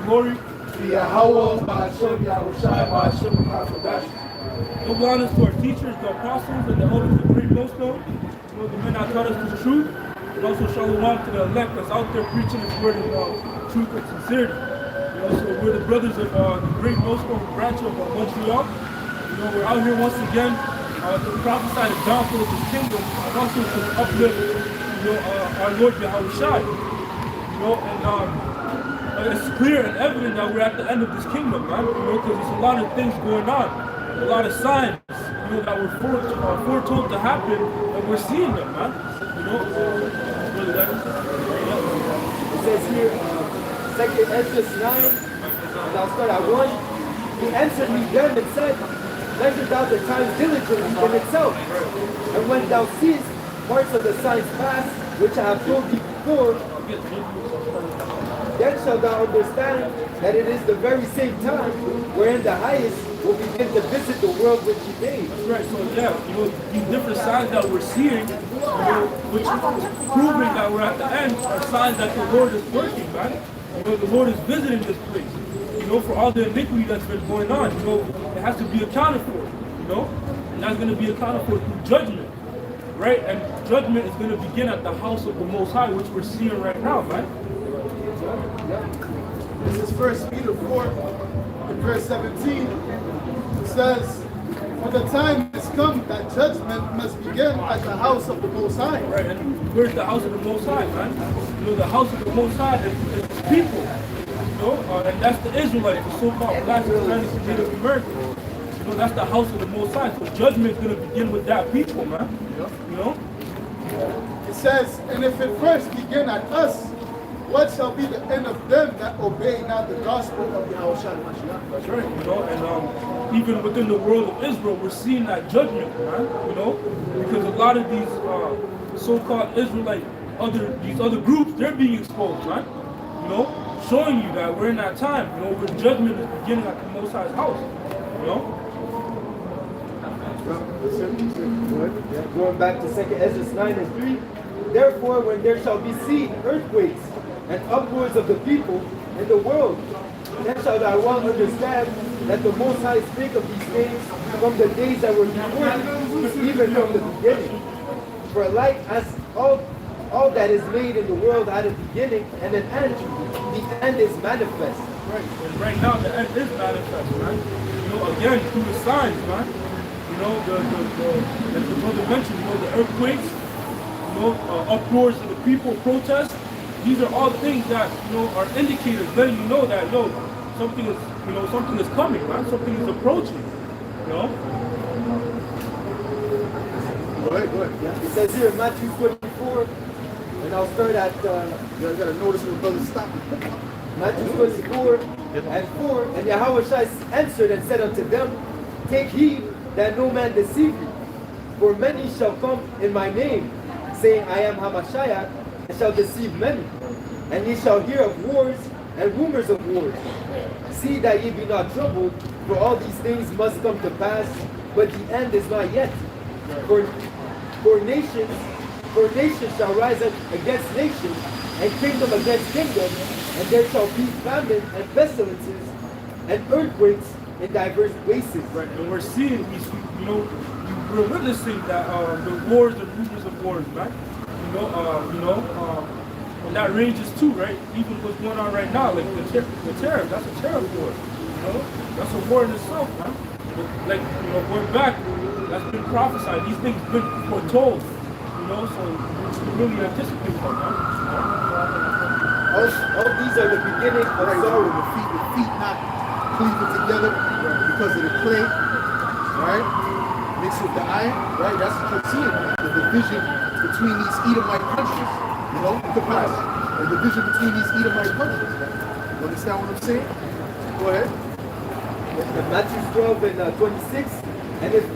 glory to Yahweh, Ba'ashem, Yahushai, Ba'ashem, HaKadosh. No blindness to our teachers, the apostles, and the elders of the great millstone. The men that taught us the truth, and also shalom to the elect that's out there preaching His word in truth and sincerity. So we're the brothers of the great millstone branch of Montreal. We're out here once again to prophesy the gospel of His kingdom, and also to uplift, our Lord Yahushai. And it's clear and evident that we're at the end of this kingdom, man. Because there's a lot of things going on, a lot of signs, that were foretold to happen, and we're seeing them, man. It says here, 2 Ezra 9, and I'll start at 1. He answered me then and said, measure thou the times diligently in itself. And when thou seest parts of the signs pass, which I have told thee before, then shalt thou understand that it is the very same time wherein the highest will begin to visit the world which He made. That's right. So these different signs that we're seeing, which is proving that we're at the end, are signs that the Lord is working, man. The Lord is visiting this place. For all the iniquity that's been going on, it has to be accounted for, and that's going to be accounted for through judgment, right? And judgment is going to begin at the house of the Most High, which we're seeing right now, man. This is 1 Peter 4, in verse 17. It says, for the time has come that judgment must begin at the house of the Most High. Right, and where's the house of the Most High, man? The house of the Most High is His people. And that's the Israelites, the so-called Black Hispanics and Native Americans. That's the house of the Most High. So judgment is going to begin with that people, man. It says, and if it first begin at us, what shall be the end of them that obey not the gospel of Yahushua Mashiach? That's right, and even within the world of Israel, we're seeing that judgment, man. Because a lot of these so-called Israelite, these other groups, they're being exposed, man. Showing you that we're in that time, where judgment is beginning at the Most High's house, Going back to 2 Ezra 9 and 3. Therefore, when there shall be seen earthquakes and uproars of the people in the world, then shall thou well understand that the Most High spake of these things from the days that were before, even from the beginning. For like as all that is made in the world had a beginning and an end, the end is manifest. Right, and right now the end is manifest, man. Again, through the signs, man. As the brother mentioned, the earthquakes, uproars of the people, protests. These are all things that, are indicators letting you know that, something is coming, man. Something is approaching, Go ahead. Yeah. It says here in Matthew 24, and I'll start at... you gotta notice when the brother stop. Matthew 24 and 4. And Yahushua answered and said unto them, take heed that no man deceive you. For many shall come in my name, saying, I am Hamashiach, and shall deceive many. And ye shall hear of wars and rumors of wars. See that ye be not troubled, for all these things must come to pass, but the end is not yet. For nations shall rise up against nations, and kingdom against kingdom, and there shall be famine and pestilences and earthquakes in diverse places. Right, and we're seeing these, we're witnessing that the wars and rumors of wars, right? And that ranges too, right? Even what's going on right now, like the tariff, that's a tariff war. That's a war in itself, man. But going back, that's been prophesied. These things been foretold, so we really anticipate that, man. All these are the beginning of sorrow. The feet not cleaving together because of the clay, right? Mixed with the iron, right? That's what you're seeing. The division between these Edomite countries, the past. The division between these Edomite countries. You understand what I'm saying? Go ahead. Matthew 12 and 26. And if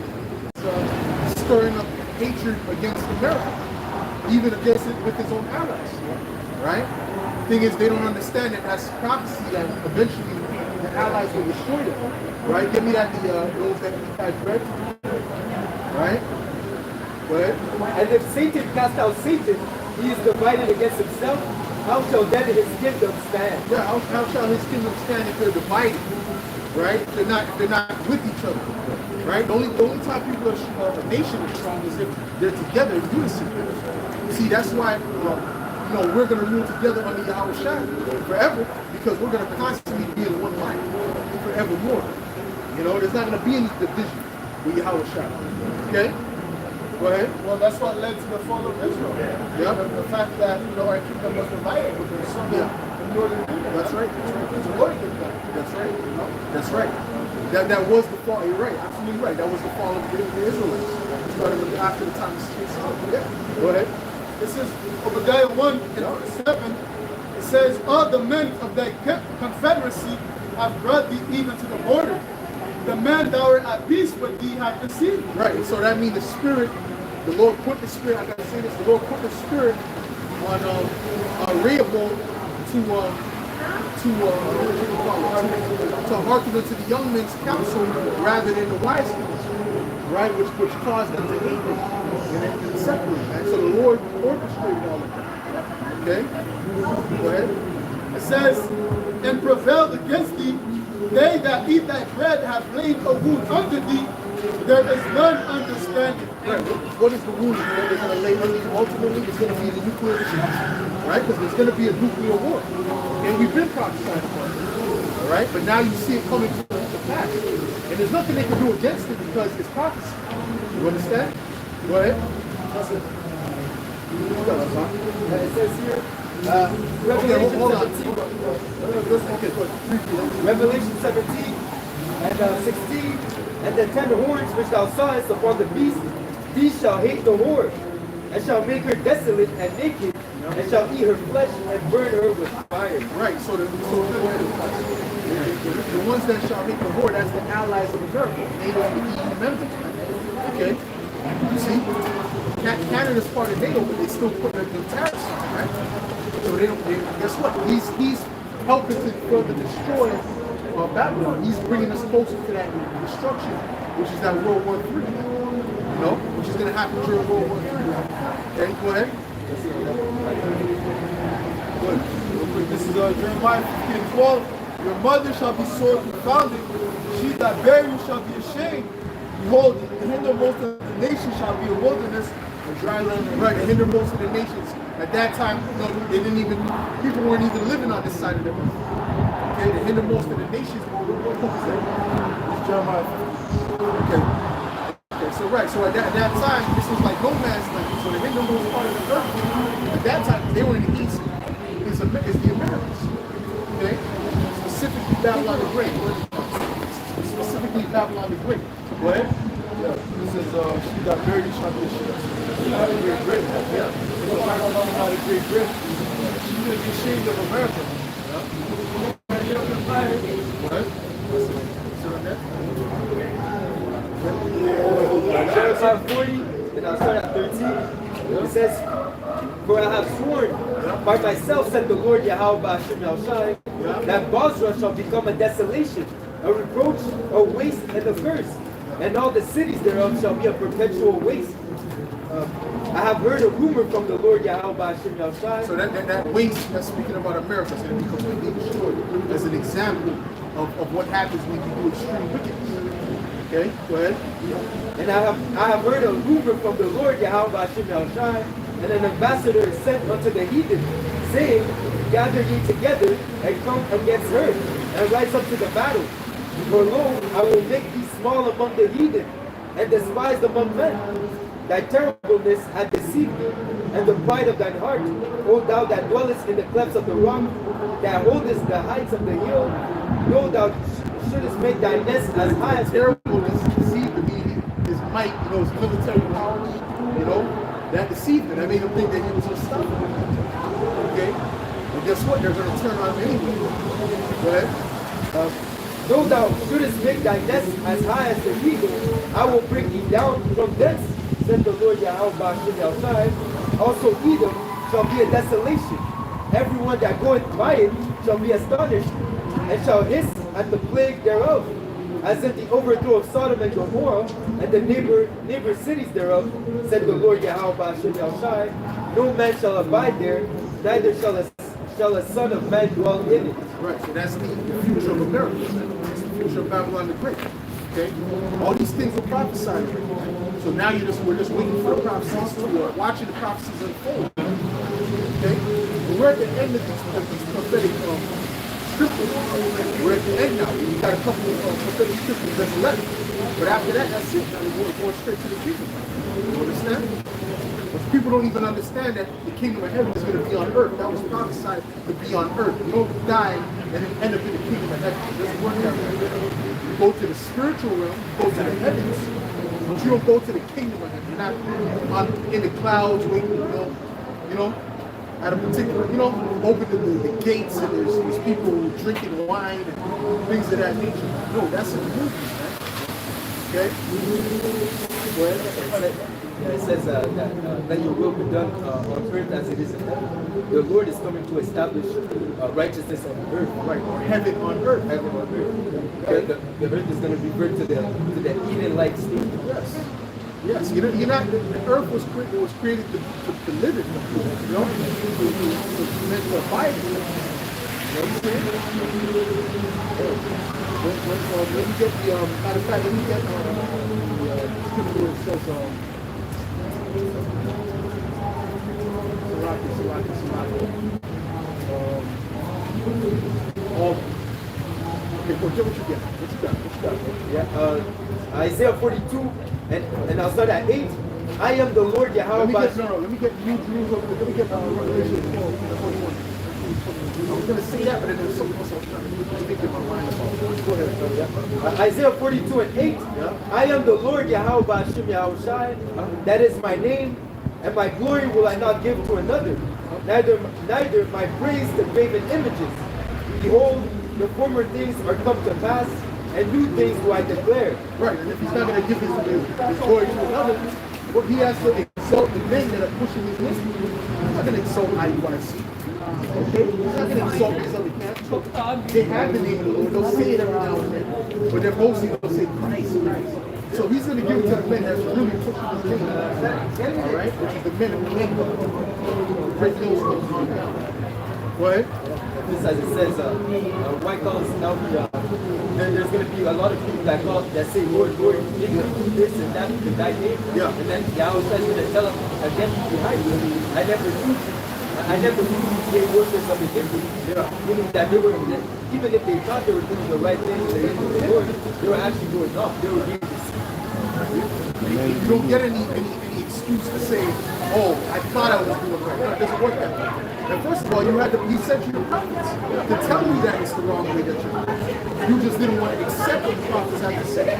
stirring up hatred against America, even against it with his own allies, right? The thing is, they don't understand that that's prophecy that eventually the allies will destroy them, right? Give me that those that we had read, right? Go ahead. And if Satan cast out Satan, he is divided against himself. How shall then his kingdom stand? Yeah, how shall his kingdom stand if they're divided? Right? If they're not with each other. Right? The only time people are a nation is strong is if they're together in unison. See, that's why we're gonna rule together under Yahweh Shai forever, because we're gonna constantly be in one mind forevermore. There's not gonna be any division with Yahweh Shai. Okay? Go ahead. Well, that's what led to the fall of Israel. Yeah. The fact that our kingdom was divided between some Yeah. and northern kingdom. That's right. The Lord did that. That's right. That's right. That was the fall. You're right. Absolutely right. That was the fall of the Israelites. Started after the time of yeah. Go ahead. This is Obadiah 1 and 7. It says, all the men of thy confederacy have brought thee even to the border. The men that were at peace with thee have deceived. Right. So that means the Spirit, the Lord put the Spirit, I gotta say this, the Lord put the Spirit on Rehoboam to hearken unto the young men's counsel rather than the wise men's, right? Which caused them to hate him and separate. And so the Lord orchestrated all of that. Okay? Go ahead. It says, and prevailed against thee. They that eat thy bread have laid a wound under thee. There is none understanding. Right. What is the wound that they're going to lay under? Ultimately, it's going to be the nuclear destruction, right? Because there's going to be a nuclear war. And we've been prophesying about it. All right? But now you see it coming to pass. And there's nothing they can do against it because it's prophecy. You understand? Go ahead. It says here, Okay, hold on. 17. Okay, go ahead. Revelation 17 and 16. And the 10 horns which thou sawest upon the beast, these shall hate the whore, and shall make her desolate and naked, and shall eat her flesh and burn her with fire. Right, so the ones that shall hate the whore, that's the allies of America. They don't be EU members. Okay? You see? Canada's part of NATO, but they still put the tariffs on, right? So guess what? He's helping to further destroy Babylon. He's bringing us closer to that destruction, which is that World War III. Which is going to happen during World War III. Okay, go ahead. This is Jeremiah 15:12. Your mother shall be sore confounded. She that bare you shall be ashamed. Behold, the hindermost of the nations shall be a wilderness, a dry land. Right, the hindermost of the nations. At that time, people weren't even living on this side of the earth. Okay, the hindermost of the nations. What book is that? It's Jeremiah 15. Okay, so at that time, this was like no man's land. So the hindermost part of the earth, at that time, they were in the east, is the Americas. Okay? Specifically Babylon the Great. Specifically Babylon the Great. Go ahead. Yeah, this is she that bare you shall be ashamed. Not a great Britain. Yeah. So talk about not a great Britain. She should be ashamed of America. Jeremiah 40, and I'll start at 13. It says, for I have sworn by myself, said the Lord Yahweh Ba'ashem Yahushai, that Basra shall become a desolation, a reproach, a waste, and a curse, and all the cities thereof shall be a perpetual waste. I have heard a rumor from the Lord Yahweh Ba'ashem Yahushai. So that waste, that's speaking about America, is going to be completely destroyed as an example of what happens when you do extreme wickedness. Okay, go ahead. And I have heard a rumor from the Lord Yahweh Ba'ashem Yahushai, and an ambassador is sent unto the heathen, saying, gather ye together and come against her, and rise up to the battle. For lo, I will make thee small among the heathen, and despised among men. Thy terribleness hath deceived thee, and the pride of thine heart, O thou that dwellest in the clefts of the rock, that holdest the heights of the hill, know thou shouldest make thy nest as high as Terribleness deceived him. His might, his military powers, that deceived him. That made him think that he was unstoppable. Okay? And guess what? They're going to turn on him anyway. Go ahead. Though thou shouldest make thy nest as high as the eagle, I will bring thee down from thence, said the Lord Yahweh Ba'ashem Yahushai. Also Edom shall be a desolation. Everyone that goeth by it shall be astonished, and shall hiss at the plague thereof, as in the overthrow of Sodom and Gomorrah, and the neighbor cities thereof, said the Lord Yahweh Ba'ashem Yahushai. No man shall abide there, neither shall shall a son of man dwell in it. Right, so that's the future of America. It's the future of Babylon the Great. Okay? All these things were prophesied already. So now we're just waiting for the prophecies, watching the prophecies unfold. Okay? But we're at the end of these prophetic scriptures. We're at the end now. We've got a couple of prophetic scriptures that's left. But after that, that's it. Now we're going straight to the kingdom. You understand? But people don't even understand that the kingdom of heaven is going to be on earth. That was prophesied to be on earth. You don't die and then end up in the kingdom of heaven. It doesn't work that way. You go to the spiritual realm, you go to the heavens, but you don't go to the kingdom of heaven. You're not in the clouds waiting, at a particular, open the gates and there's people drinking wine and things of that nature. No, that's in the movie, man. Okay? Well, it says that your will be done on earth as it is in heaven. The Lord is coming to establish righteousness on earth. Right, or heaven on earth. Heaven on earth. Okay? The earth is going to revert to the Eden-like state. Yes. Yes, you're not. The earth was created to live in. To meant to abide in. You know what I'm saying? Let me get the matter of fact. Let me get the scripture where it says okay, forget what you get. What you got? Isaiah 42, and I'll start at 8. I am the Lord Yahweh. Let me get New Jerusalem. Let me get Revelation 41. I was going to say that, but then there's something else I was trying to think in my mind about. Go ahead. Isaiah 42 and 8. Yeah. I am the Lord Yahweh Ba'ashem Yahushai. That is my name, and my glory will I not give to another. Neither my praise to graven images. Behold, the former things are come to pass, and new things do I declare. Right, and if he's not going to give his glory to another, well, he has to exalt the men that are pushing his list. He's not going to exalt IUIC. Okay? He's not going to exalt these other camps. They have the name of the Lord. They'll say it every now and then. But they're mostly going to say Christ, Christ. So he's going to give it to the men that's really pushing his kingdom. All right? Which is the men of the kingdom. Break those things on down. Go ahead. Just as it says, white colors now, there's going to be a lot of people that say, Lord, Lord, you did this and that in thy name. Yeah. And then Yahweh says going to tell them, again, behind you, I never knew you. I never knew you gave workers of iniquity. Yeah. Meaning that they were, even if they thought they were doing the right thing in the name of the Lord, they were actually doing wrong. They were being deceived. You don't get any excuse to say, oh, I thought I was doing right. No, it doesn't work that way. And first of all, he sent you the prophets to tell you that it's the wrong way that you're doing. You just didn't want to accept what the prophets had to say.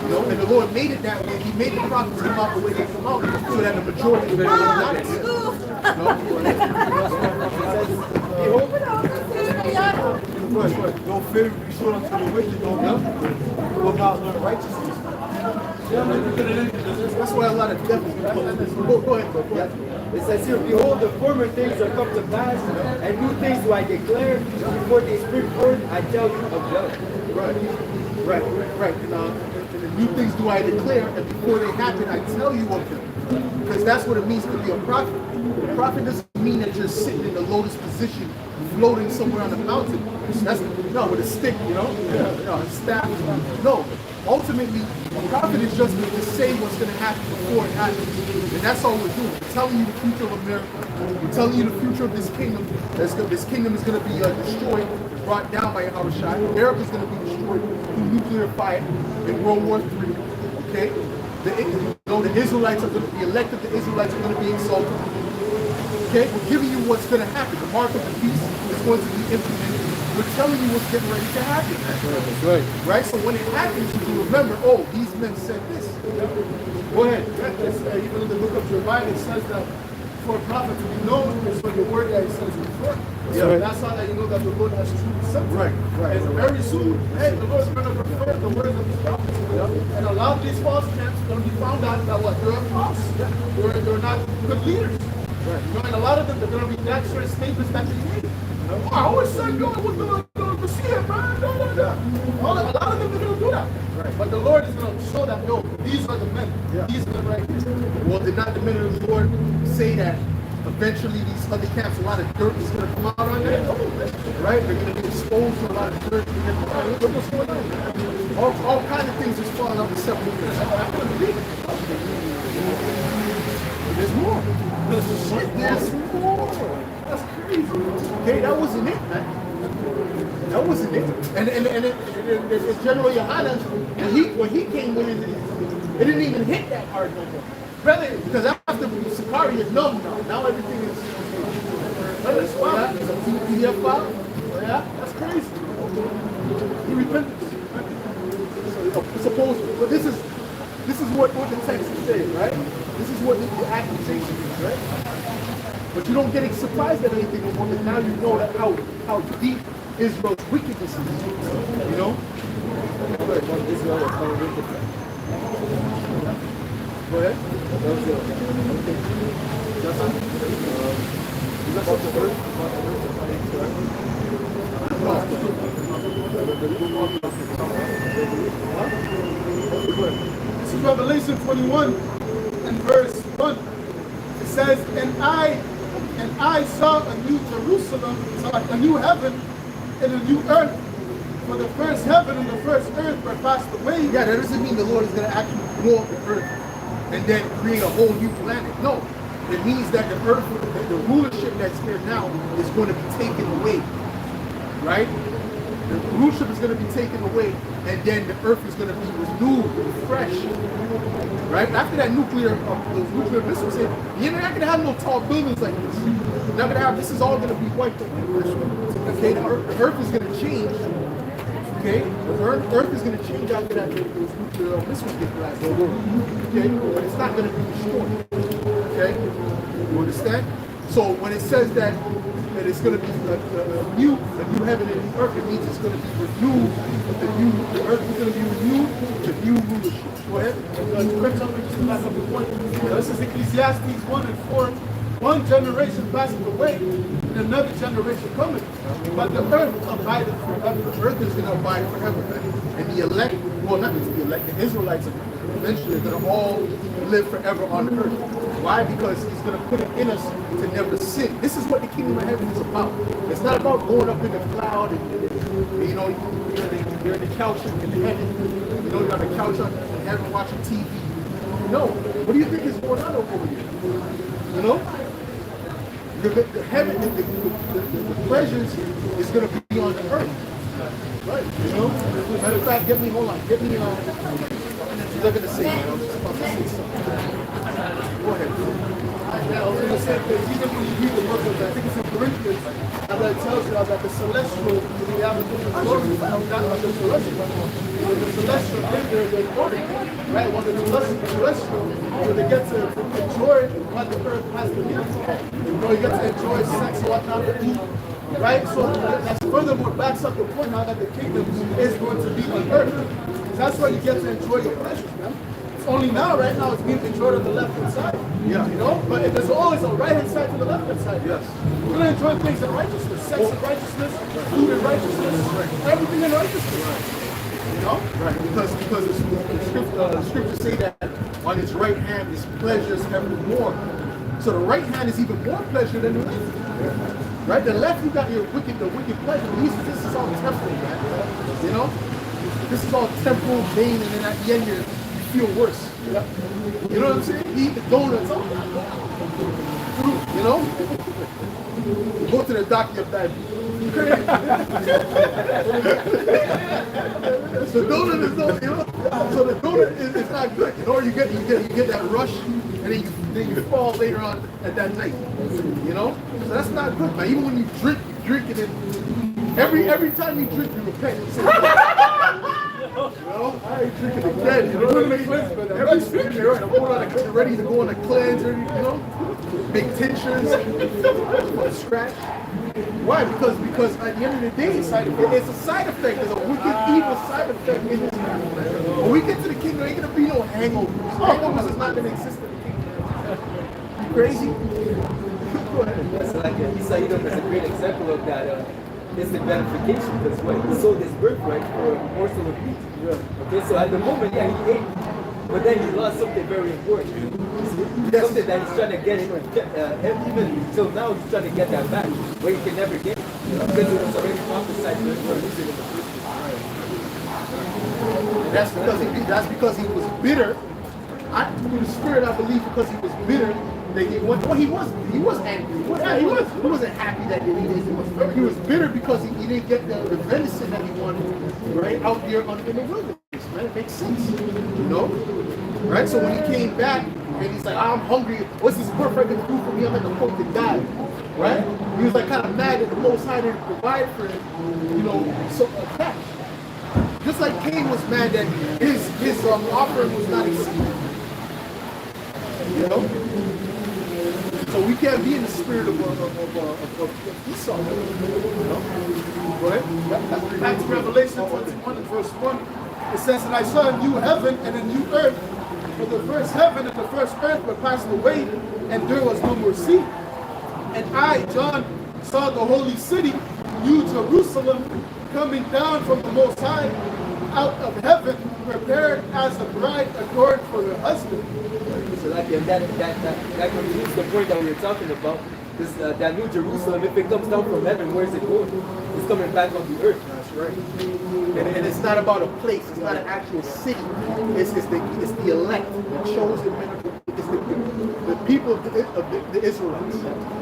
And the Lord made it that way. He made the prophets come out the way they come out so that the majority of the people not accept. No fear be shown unto the wicked, will not learn righteousness. That's why a lot of devils go ahead. It says here, behold, the former things are come to pass, and new things do I declare. Before they spring forth, I tell you of them. Right. And the new things do I declare, and before they happen, I tell you of them. Because that's what it means to be a prophet. A prophet doesn't mean that you're sitting in the lotus position, floating somewhere on the mountain. That's with a stick, a staff. No. Ultimately, a prophet is just going to say what's going to happen before it happens. And that's all we're doing. We're telling you the future of America. We're telling you the future of this kingdom. This kingdom is going to be destroyed, brought down by Yahushua. America is going to be destroyed through nuclear fire in World War III. Okay? The Israelites are going to be elected. The Israelites are going to be exalted. Okay? We're giving you what's going to happen. The mark of the beast is going to be implemented. We're telling you what's getting ready to happen. That's right. Right? So when it happens, you remember, oh, these men said this. Go ahead. Even in the book of Jeremiah, it says that for a prophet to be known is for the word that he says before. So that's how that you know that the Lord has truly sent him. Right. And very soon, the Lord is going to confirm the words of his prophets. And a lot of these false camps are going to be found out that they're false. They're not good leaders. Right. And a lot of them, they're going to be that sort of statements that they made. I always said God was going to Messiah, man. A lot of them are going to do that. Right. But the Lord is going to show that, these are the men. Yeah. These are the right. Well, did not the men of the Lord say that eventually these other camps, a lot of dirt is going to come out on them, right? They're going to be exposed to a lot of dirt. Look what's going on. All kinds of things just falling off the separate. There's more. There's more. That's crazy. Okay, that wasn't it, man. That wasn't it. And General Yohana, when he came in, it didn't even hit that hard no more. Brother, because after Sakari is numb now. Now everything is. That's why. It's a PDF file. Yeah, that's crazy. He repented. Supposedly, but this is what the text is saying, right? This is what the accusation is, right? But you don't get surprised at anything anymore, because now you know that how deep Israel's wickedness is. You know? Go ahead. That's all? Is that something good? This is Revelation 21 and verse 1. It says, and I saw a new Jerusalem, a new heaven and a new earth. For the first heaven and the first earth were passed away. Yeah, that doesn't mean the Lord is going to actually blow up the earth and then create a whole new planet. No. It means that the earth, the rulership that's here now is going to be taken away. Right? The rulership is going to be taken away, and then the earth is going to be renewed, refreshed. Right? After that nuclear missiles hit, you're not going to have no tall buildings like this. You're not going to have, this is all going to be wiped out. Okay? The earth is going to change. Okay? The earth is going to change after that those nuclear missiles get blasted. Okay? But it's not going to be destroyed. Okay? You understand? So when it says that it's going to be a new heaven and new earth, it means it's going to be renewed. The earth is going to be renewed. The new rulership. Go ahead. This is Ecclesiastes 1 and 4. One generation passeth away, and another generation cometh. But the earth abideth forever. The earth is going to abide forever, man. And the elect, well, not just the elect, the Israelites eventually are going to all live forever on the earth. Why? Because he's going to put it in us to never sin. This is what the kingdom of heaven is about. It's not about going up in the cloud and you know, you're in the couch in heaven. You know, you're on the couch in heaven watching TV. No. What do you think is going on over here? You know? The heaven, the pleasures is going to be on the earth. Right. You know? Matter of fact, get me, hold on. Get me, she's not going to say, I'm just about to say something. Go ahead. Yeah, I was going to say, because even when you read the book of, I think it's in Corinthians, and that tells you that the celestial, the application of glory, not the celestial. The celestial, they're important, right? When the celestial, when they get to enjoy what the earth has to give, you know, you get to enjoy sex and whatnot, right? So that's furthermore backs up the point now that the kingdom is going to be on earth. That's why you get to enjoy your pleasures, man. It's only now, right now, it's being enjoyed on the left-hand side. Yeah. You know? But there's always a right-hand side to the left-hand side. Yes. We're going to enjoy things in righteousness, sex in righteousness, food in righteousness, everything in righteousness. You know? Right, because the scriptures say that on his right hand is pleasures evermore. So the right hand is even more pleasure than the left. Right? The left, you got the wicked pleasure. This is all temporal, man. You know? This is all temporal gain, and then at the end you feel worse. Yeah. You know what I'm saying? You eat the donuts, you know? You go to the doctor, you're bad. So donut is not, you know. So the donut is not good. You know, you get that rush, and then you fall later on at that night. You know, so that's not good. But even when you drink it, and every time you drink, you repent. You say, you know, I ain't drinking again. You know what I mean? Every drink, you're ready to go on a cleanse, or, you know, make tinctures for the scratch. Why? Because at the end of the day, it's a side effect. There's a wicked, evil side effect in this. When we get to the kingdom, there ain't gonna be no hangovers. Hangovers is not gonna exist in the kingdom. You crazy? Go ahead. That's like Esau Edom is a great example of that. Instant gratification, because what he sold his birthright for a morsel of meat. Yeah. Okay, so at the moment, yeah, he ate. But then he lost something very important. Something that he's trying to get, even till now, he's trying to get that back, but he can never get it. Because it was already prophesied to him for losing in the first place. That's because he was bitter. Through the Spirit, I believe, because he was bitter. That he was angry. He wasn't happy that he didn't. He was bitter because he didn't get the venison that he wanted, right, out there in the wilderness. Man, it makes sense, you know, right? So when he came back and he's like, I'm hungry. What's this birthright gonna do for me? I'm at the point to die, right? He was like kind of mad that the Most High didn't provide for him, you know, so cash. Just like Cain was mad that his offering was not accepted, you know. So we can't be in the spirit of Esau, you know. Go ahead. Back to Revelation 21 and verse 1. It says, and I saw a new heaven and a new earth. For the first heaven and the first earth were passed away, and there was no more sea. And I, John, saw the holy city, New Jerusalem, coming down from the Most High, out of heaven, prepared as a bride adorned for her husband. So that concludes the point that we were talking about. This, that New Jerusalem, if it comes down from heaven, where is it going? It's coming back on the earth. That's right. And it's not about a place. It's not an actual city. It's the elect, the chosen men. It's the people of the Israelites.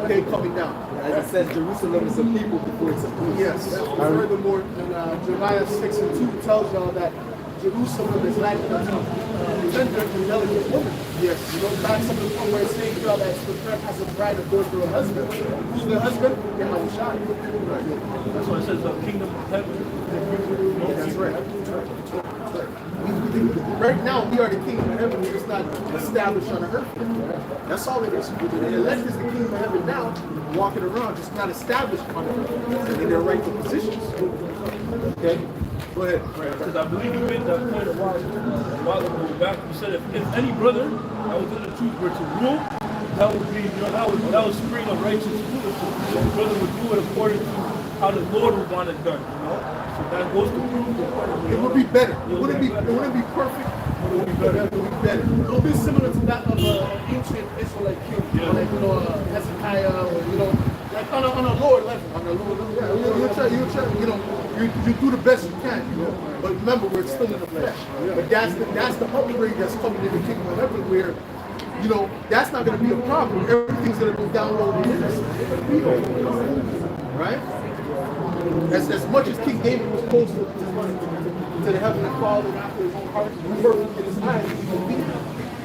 Okay, coming down. As it says, Jerusalem is a people before it's a place. Yes. Furthermore, Jeremiah 6 and 2 tells y'all that Jerusalem is like a tender and delicate woman. Yes. You know, back some of the point where it's saying y'all that it's prepared as a bride adorned for her husband. Who's the husband? Yahushua. That's why it says the kingdom of heaven. That's right. Right now, we are the kingdom of heaven. It's not established on the earth. That's all it is. The elect is the kingdom of heaven now, walking around, just not established on the earth in their rightful positions. Okay? Go ahead. Because I believe you made that point a while ago back. You said if any brother that was in the truth were to rule, that would be, you know, that would spring of righteous foolishness. The brother would do it according to how the Lord would want it done, you know? So that goes to prove It would be better. It wouldn't be perfect, but it would be better. It would be better. It will be similar to that of ancient Israelite king, like, you know, Hezekiah, or, you know, like on a lower level. On the lower level, yeah, you try, you know, you do the best you can, you know. But remember, we're still in the flesh. But that's the upgrade that's coming in the kingdom of heaven, where, you know, that's not going to be a problem. Everything's going to be downloaded in us, right? As much as King David was close to the heavenly Father after his own heart, perfect in his eyes,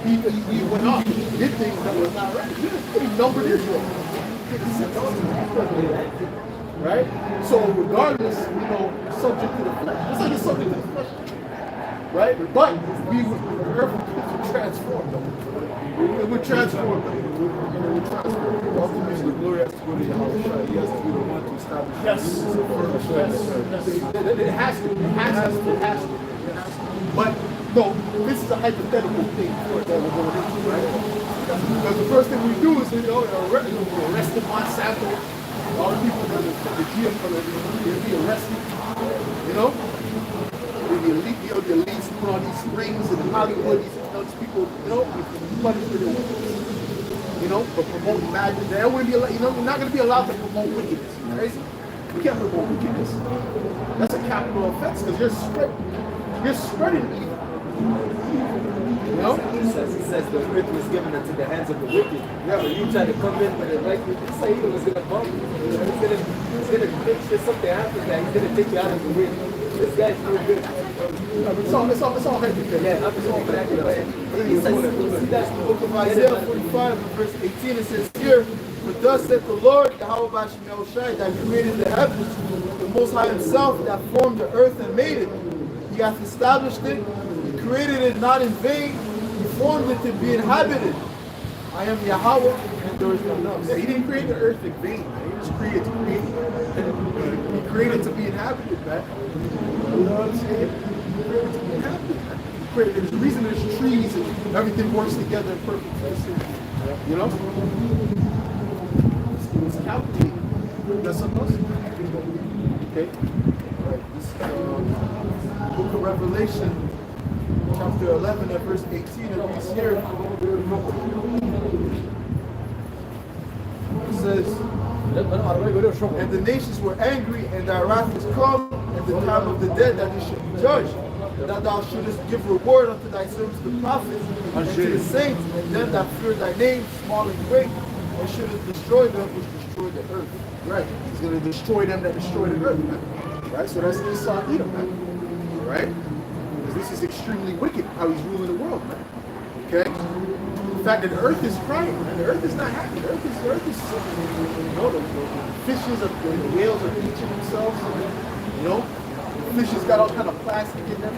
he went off. He did things that was not right. He numbered Israel. Right? So regardless, you know, subject to the flesh. It's like it's subject to the flesh. Right? But the earth would transform them. It would transform them. It would transform them. Ultimately, the glory has to go to Yahushua. He has to be the one to establish. It has to. It has to. But no, this is a hypothetical thing that we're going into, right? Because the first thing we do is, you know, arrest Monsanto. All the people that the GM they'll be arrested. You know? The elites put on these rings in Hollywood, these people, you know, punished for their wickedness. You know, for promoting madness. They wouldn't be allowed, you know, we're not going to be allowed to promote wickedness. Right? You can't promote wickedness. That's a capital offense because you're spreading evil. You know? It says the earth was given into the hands of the wicked. Yeah. So you try to come in with it like Satan was going to bump you. He's going to make sure something happens that he's going to take you out of the way. This guy's doing good. It's all hypothetical. Yeah, I'm just going back to that. He says, that's the book of Isaiah 45 verse 18, it says here, for thus saith the Lord, Yahweh Shai, that created the heavens, the Most High himself, that formed the earth and made it. He hath established it, he created it not in vain, he formed it to be inhabited. I am Yahweh, and there is none else. Yeah, he didn't create the earth in vain. He just created to create it. He created to be inhabited, man. You know what I'm saying? He created to be inhabited. He created, there's a reason there's trees and everything works together in perfect place. You know? It's calculated. That's something else? Okay? All right. This is Book of Revelation. chapter 11 and verse 18, it reads here. It says, and the nations were angry, and thy wrath is come, and the time of the dead that he should be judged, that thou shouldest give reward unto thy servants the prophets, and to the saints, and them that fear thy name, small and great, and shouldest destroy them which destroy the earth. Right. He's going to destroy them that destroy the earth, man. Right? So that's Esau Edom, man. Right? Because this is extremely wicked how he's ruling the world, man. Okay? The fact that the earth is crying, man. The earth is not happy. The earth is you know, the fishes, the whales are eating themselves. You know? The fishes got all kind of plastic in them.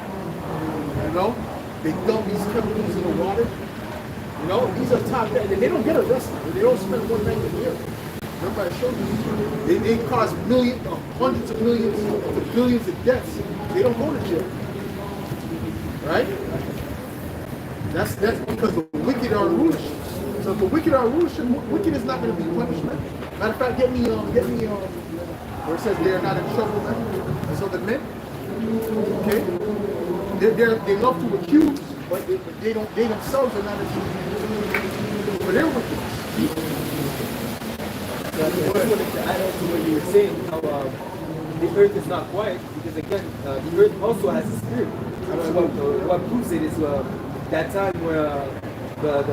You know? They dump these chemicals in the water. You know? These are top men. And they don't get arrested. They don't spend one night a year. Remember I showed you, they cause millions, hundreds of millions to billions of deaths. They don't go to jail. Right? That's because the wicked are rulership. So if the wicked are rulership, wicked is not going to be punished, man. Matter of fact, get me where it says they are not in trouble, man. And so the men, okay, they love to accuse, but they themselves are not accused. But they're wicked. I just wanted to add on to what you were saying, how the earth is not quiet, because again, the earth also has a spirit. What proves it is that time where the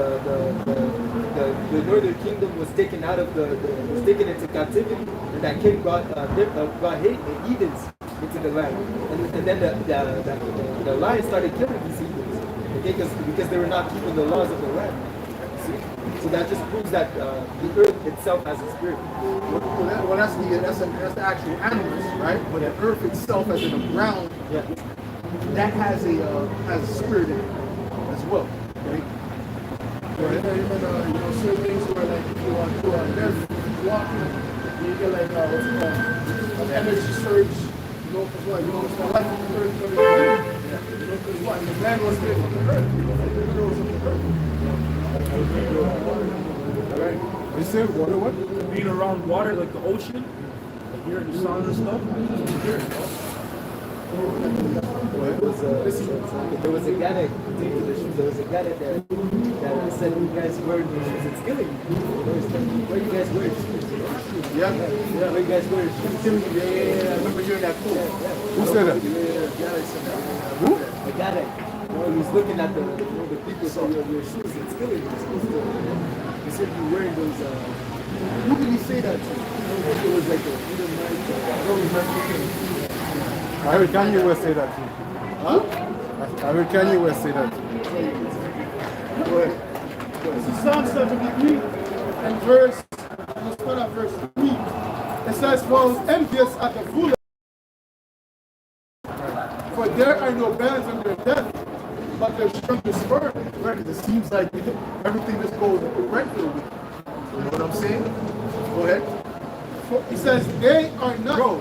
northern kingdom was taken out of was taken into captivity, and that king brought heathens into the land, and then the lions started killing these heathens, okay, because they were not keeping the laws of the land. So that just proves that the earth itself has a spirit. Well, that's the actual animals, right? But the earth itself, as in the ground, that has a spirit in it as well. Right? Even certain things where like if you want to walking, you get like what's it called, an energy surge. You know, because what? You know, it's the life of the earth. You know, because what? The man was made from the earth. You know, like the minerals of the earth. Right. You say water what? Being around water, like the ocean, like hearing the sound and stuff. There was a guy that said, "You guys wearing shoes? It's killing you. Where you guys wearing shoes? Yeah. Where you guys wearing shoes? Yeah. I remember hearing that quote. Who said that? Who? A guy that he was looking at the people saw your shoes. It's killing you. He said you're wearing those. Who did he say that to? It was like a I heard Kanye West say that too. Huh? I heard Kanye West say that too. Go ahead. This is Psalm 73 and verse 3. It says, "For I was envious at the foolish, for there are no bands on their death, but their strength is firm." Right, 'cause it seems like everything just goes right through. You know what I'm saying? Go ahead. He says, "They are not." Bro,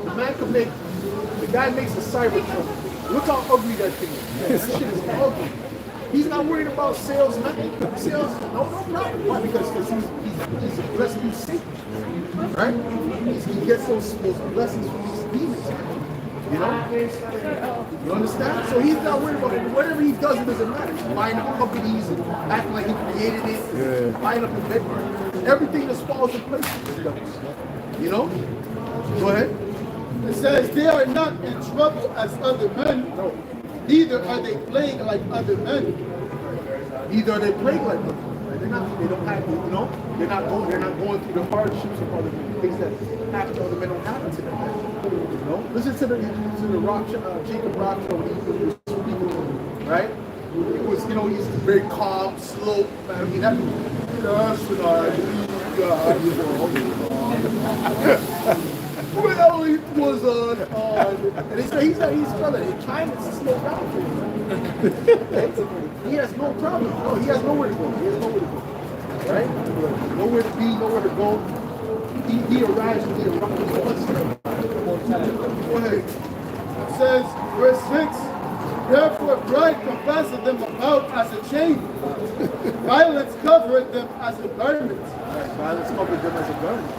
the guy makes a Cybertruck. Look how ugly that thing is. That shit is ugly. He's not worried about sales, nothing. Sales, no problem. Why? Because he's a blessed new Satan. Right? He gets those blessings from these demons. You know? You understand? So he's not worried about it. Whatever he does, it doesn't matter. He's buying up companies and acting like he created it. Yeah. Buying up the bed. Everything just falls in place. You know? Go ahead. It says, "They are not in trouble as other men, neither are they plagued like other men." Either they play like them. They don't have, you know, they're not going through the hardships of other men. Things that happen to other men don't happen to them. You know, listen to the Rock, Jacob Rock show when he was speaking, right? It was, you know, he's very calm, slow. I mean, that's what I believe God. Well, it was and he's telling trying to slow down for him. He has no problem. No, he has nowhere to go. Right? Nowhere to be, nowhere to go. He arrives when he arrives. Go ahead. It says, verse 6, "Therefore pride compasseth them about as a chain, violence covereth them as a garment." Violence covered them as a garment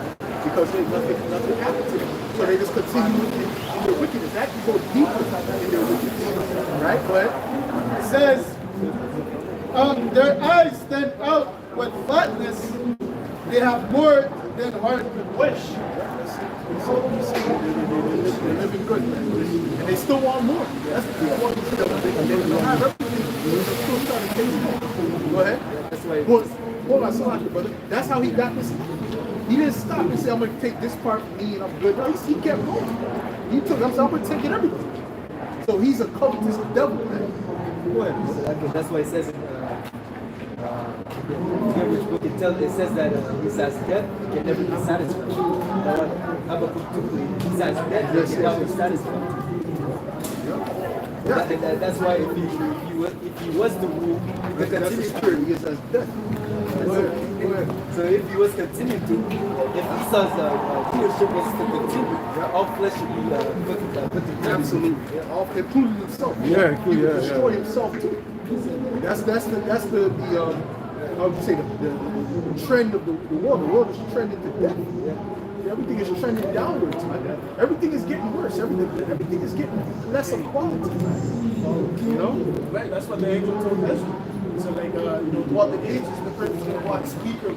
because nothing happened to them. So they just continue in their wickedness. That can go deeper in their wickedness. Right? Go ahead. It says, Their eyes stand out with fatness. They have more than heart could wish. So they're living good, man. And they still want more. That's the thing. They don't have everything. They're still trying to take more. Go ahead. That's why. Hold on, so much, brother. That's how he got this. He didn't stop and say, I'm going to take this part from me and I'm good. No, he kept going. He took, I'm going to take it everything. So he's a covetous devil, man. Go ahead. That's why it says in which book it says that he says death can never be satisfied. Habakkuk 2, he says death can never be satisfied. That's why if he was to rule, he That's the security. He says death. so if he was continuing to, if Esau's leadership was to continue, all flesh should be put to death. Absolutely. Including himself. Yeah, He would destroy himself too. That's the how would you say the trend of the world. The world is trending to death. Everything is trending downwards, man. Everything is getting worse. Everything is getting less of quality. You know? Right, that's what the angel told Ezra. So like, throughout the ages, the person is going to watch weaker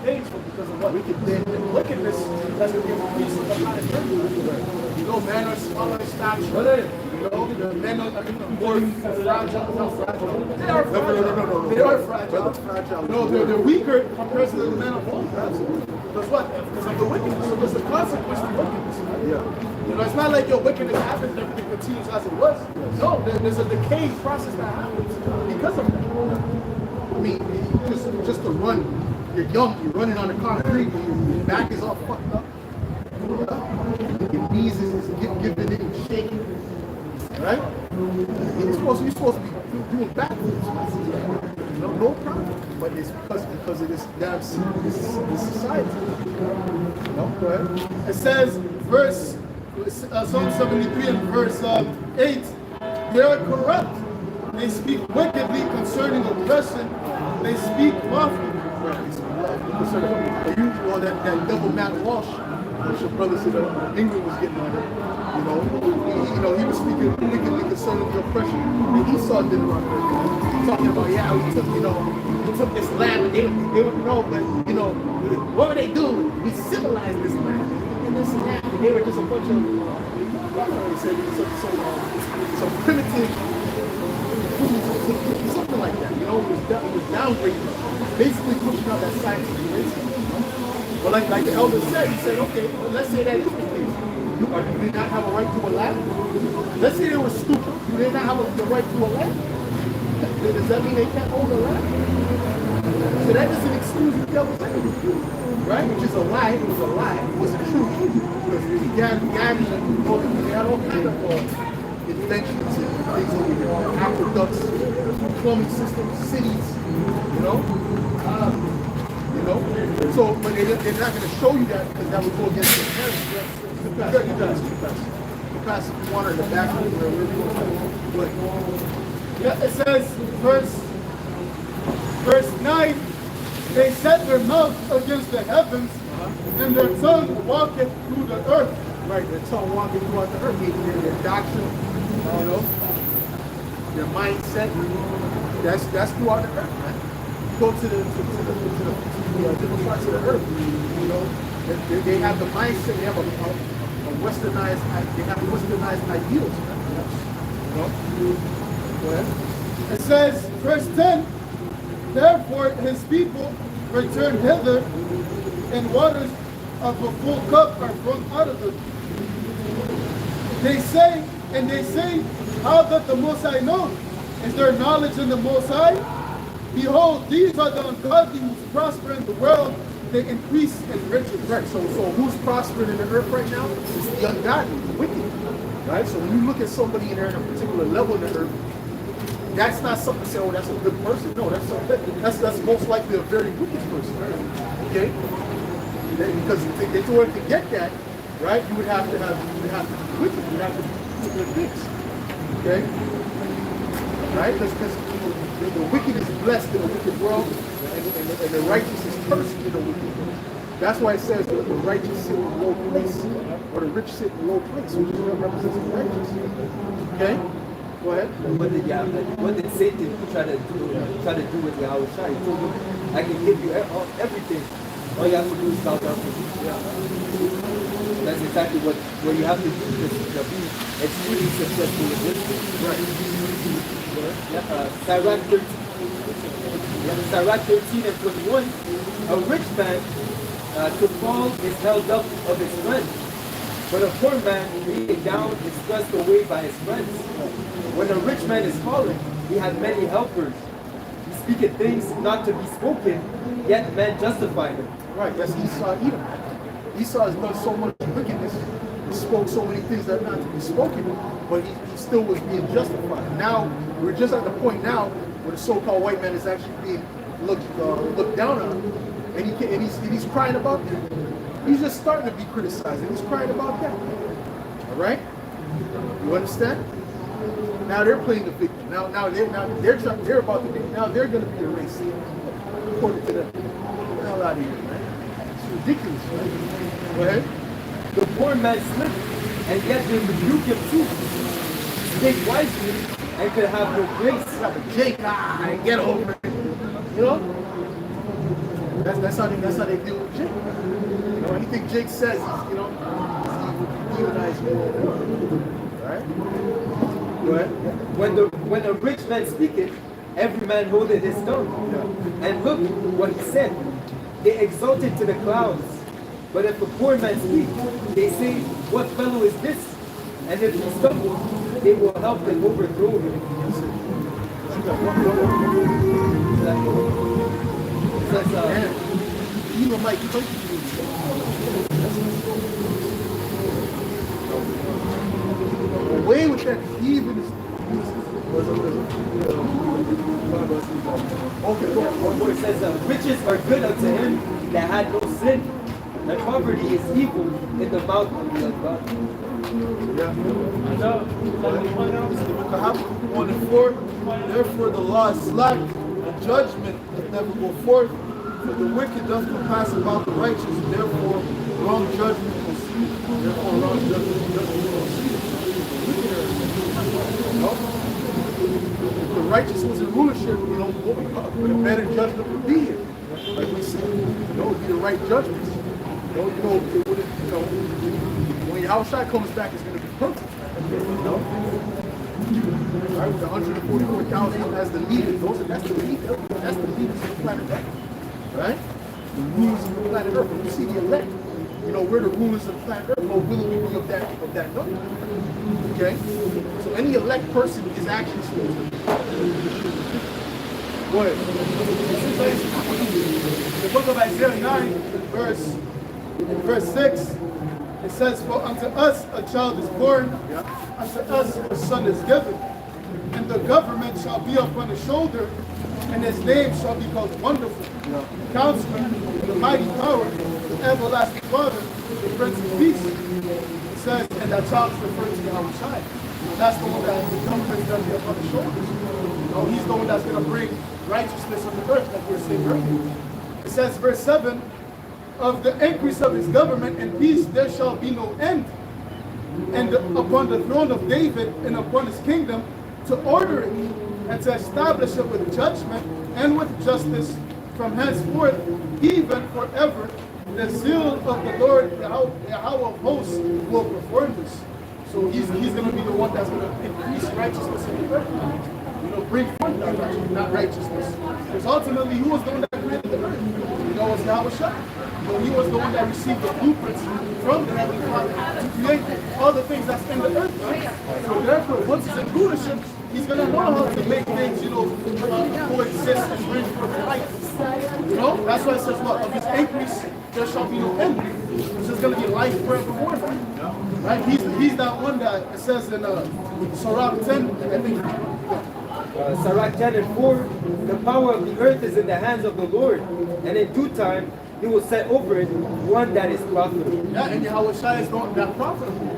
days because of what? Wickedness that's going to be increasing upon his earth. You know, men are smaller in stature. You know, the men are more fragile. Not fragile. They are fragile. They are fragile. No, they're weaker compared to the men of old. Because what? Because of the wickedness. So there's a consequence to wickedness. You know, it's not like your wickedness happens and everything continues as it was. No, there's a decaying process that happens because of that. I mean, just to run, you're young, you're running on the concrete, your back is all fucked up. Your knees is giving it and shaking. Right? You're supposed to be doing backflips. No problem. But it's because of this damn this society. No, go ahead. It says, Psalm 73 and verse 8, they are corrupt. They speak wickedly concerning oppression. They speak lawfully. Well, that devil Matt Walsh, which your brother said England was getting on it. You know, he was speaking wickedly concerning the oppression. And Esau did it on her. Talking about, we took this land, and they would know, but what were they doing? We civilized this land. And this and that. And they were just a bunch of some primitive, something like that. It was downgraded, basically pushing out that scientific racism. But like the elder said, he said, okay, well, let's say that is the case. Do they not have a right to a land? Let's say they were stupid. Do they not have the right to a land? Does that mean they can't own a land? So that doesn't excuse the devil's enemy, right? Which is a lie. It was a lie. It wasn't true. Because we had all kind of inventions and things over here. Aqueducts, plumbing systems, cities, So, but they're not going to show you that because that would go against the parents. The pass if you want her in the back where Yeah, it says, verse 9, they set their mouth against the heavens, and their tongue walketh through the earth. Right, their tongue walking throughout the earth, their doctrine, their mindset, that's throughout the earth, man. Go to the different parts of the earth, they have the mindset, they have a westernized ideals, Go ahead. It says, verse 10, therefore his people return hither, and waters of a full cup are drunk out of them. They say, how doth the Most High know? Is there knowledge in the Most High? Behold, these are the ungodly who prosper in the world, they increase in riches. Right, so who's prospering in the earth right now? It's the ungodly, the wicked. Right? So when you look at somebody in there in a particular level in the earth, that's not something to say, oh, that's a good person. No, that's most likely a very wicked person. Okay? Because in order to get that, right, you would have to be wicked. You would have to do good things. Okay? Right? Because the wicked is blessed in a wicked world, and the righteous is cursed in a wicked world. That's why it says the righteous sit in a low place, or the rich sit in a low place, which represents the righteous. Okay? Go ahead. What did Satan try to do with Yahushua? He told him, I can give you everything. All you have to do is bow down to me. Yeah. That's exactly what you have to do to be extremely successful in this thing. Right. Sirach 13. Sirach 13 and 21. A rich man to fall is held up of his friends, but a poor man being down is thrust away by his friends. When a rich man is fallen, he has many helpers. He speaketh things not to be spoken, yet men justify them. Right, that's Esau Edom. Esau has done so much wickedness, he spoke so many things that are not to be spoken, but he still was being justified. Now, we're just at the point now where the so-called white man is actually being looked down on, and he's crying about that. He's just starting to be criticized, and he's crying about that. All right? You understand? Now they're playing the victim. Now they're about to be. Now they're going to be erased, according to them. Get the hell out of here, man. It's ridiculous, man. Go ahead. The poor man slipped, and yet they rebuke him too. Speak wisely, and could have no grace. Yeah, but Jake, get over it. You know? That's how they deal with Jake. You know, anything Jake says, you know, he's demonized. Right? Go ahead. When a rich man speaketh, every man holdeth his tongue. Yeah. And look what he said. They exalted to the clouds. But if a poor man speak, they say, what fellow is this? And if he stumbles, they will help them overthrow him. Even like away with that heathen. Okay, what it says, riches are good unto him that had no sin, and poverty is evil in the mouth of the ungodly. Yeah. Habakkuk 1 and 4. Therefore the law is slack, and judgment doth never go forth. For the wicked doth compass about the righteous, and therefore wrong judgment proceedeth. Therefore wrong judgment proceedeth. If the righteous was in rulership, you know, what a better judgment would be here. Like we said, you know, it would be the right judgments. You know, it wouldn't, you know, when Yahushua comes back, it's going to be perfect. You know? Right, with the 144,000 as the leaders. That's the leaders. That's the leaders of the planet Earth. Right? The rulers of the planet Earth. When you see the elect, you know, we're the rulers of the planet Earth. Or will we be of that number? Okay? So any elect person is actually supposed to be. Go ahead. The book of Isaiah 9, verse 6, it says, for unto us a child is born, unto us a son is given, and the government shall be upon his shoulder, and his name shall be called Wonderful, Counselor, the Mighty Power, the Everlasting Father, the Prince of Peace. It says, and that child is referred to Yahushua. That's the one that the government is going to be upon his shoulders. You know, he's the one that's going to bring righteousness on the earth, like we were saying earlier. It says, verse 7, of the increase of his government and peace there shall be no end, and upon the throne of David and upon his kingdom, to order it and to establish it with judgment and with justice from henceforth, even forever. The zeal of the Lord, Yahweh of hosts, will perform this. So he's going to be the one that's going to increase righteousness in the earth. You know, bring forth that righteousness, not righteousness. Because ultimately, who was the one that created the earth? You know, it was Yahushua. So he was the one that received the blueprints from the Heavenly Father to create all the things that's in the earth. Right? So therefore, once he's in rulership, he's going to know how to make things, you know, coexist and bring forth life. You know, that's why it says, what? Of his increase, there shall be no end. This is going to be life forevermore. Right? He's that one that it says in Sirach 10, I think. Sirach 10 and 4, the power of the earth is in the hands of the Lord, and in due time he will set over it one that is profitable. Yeah, and Yahushua is not that profitable.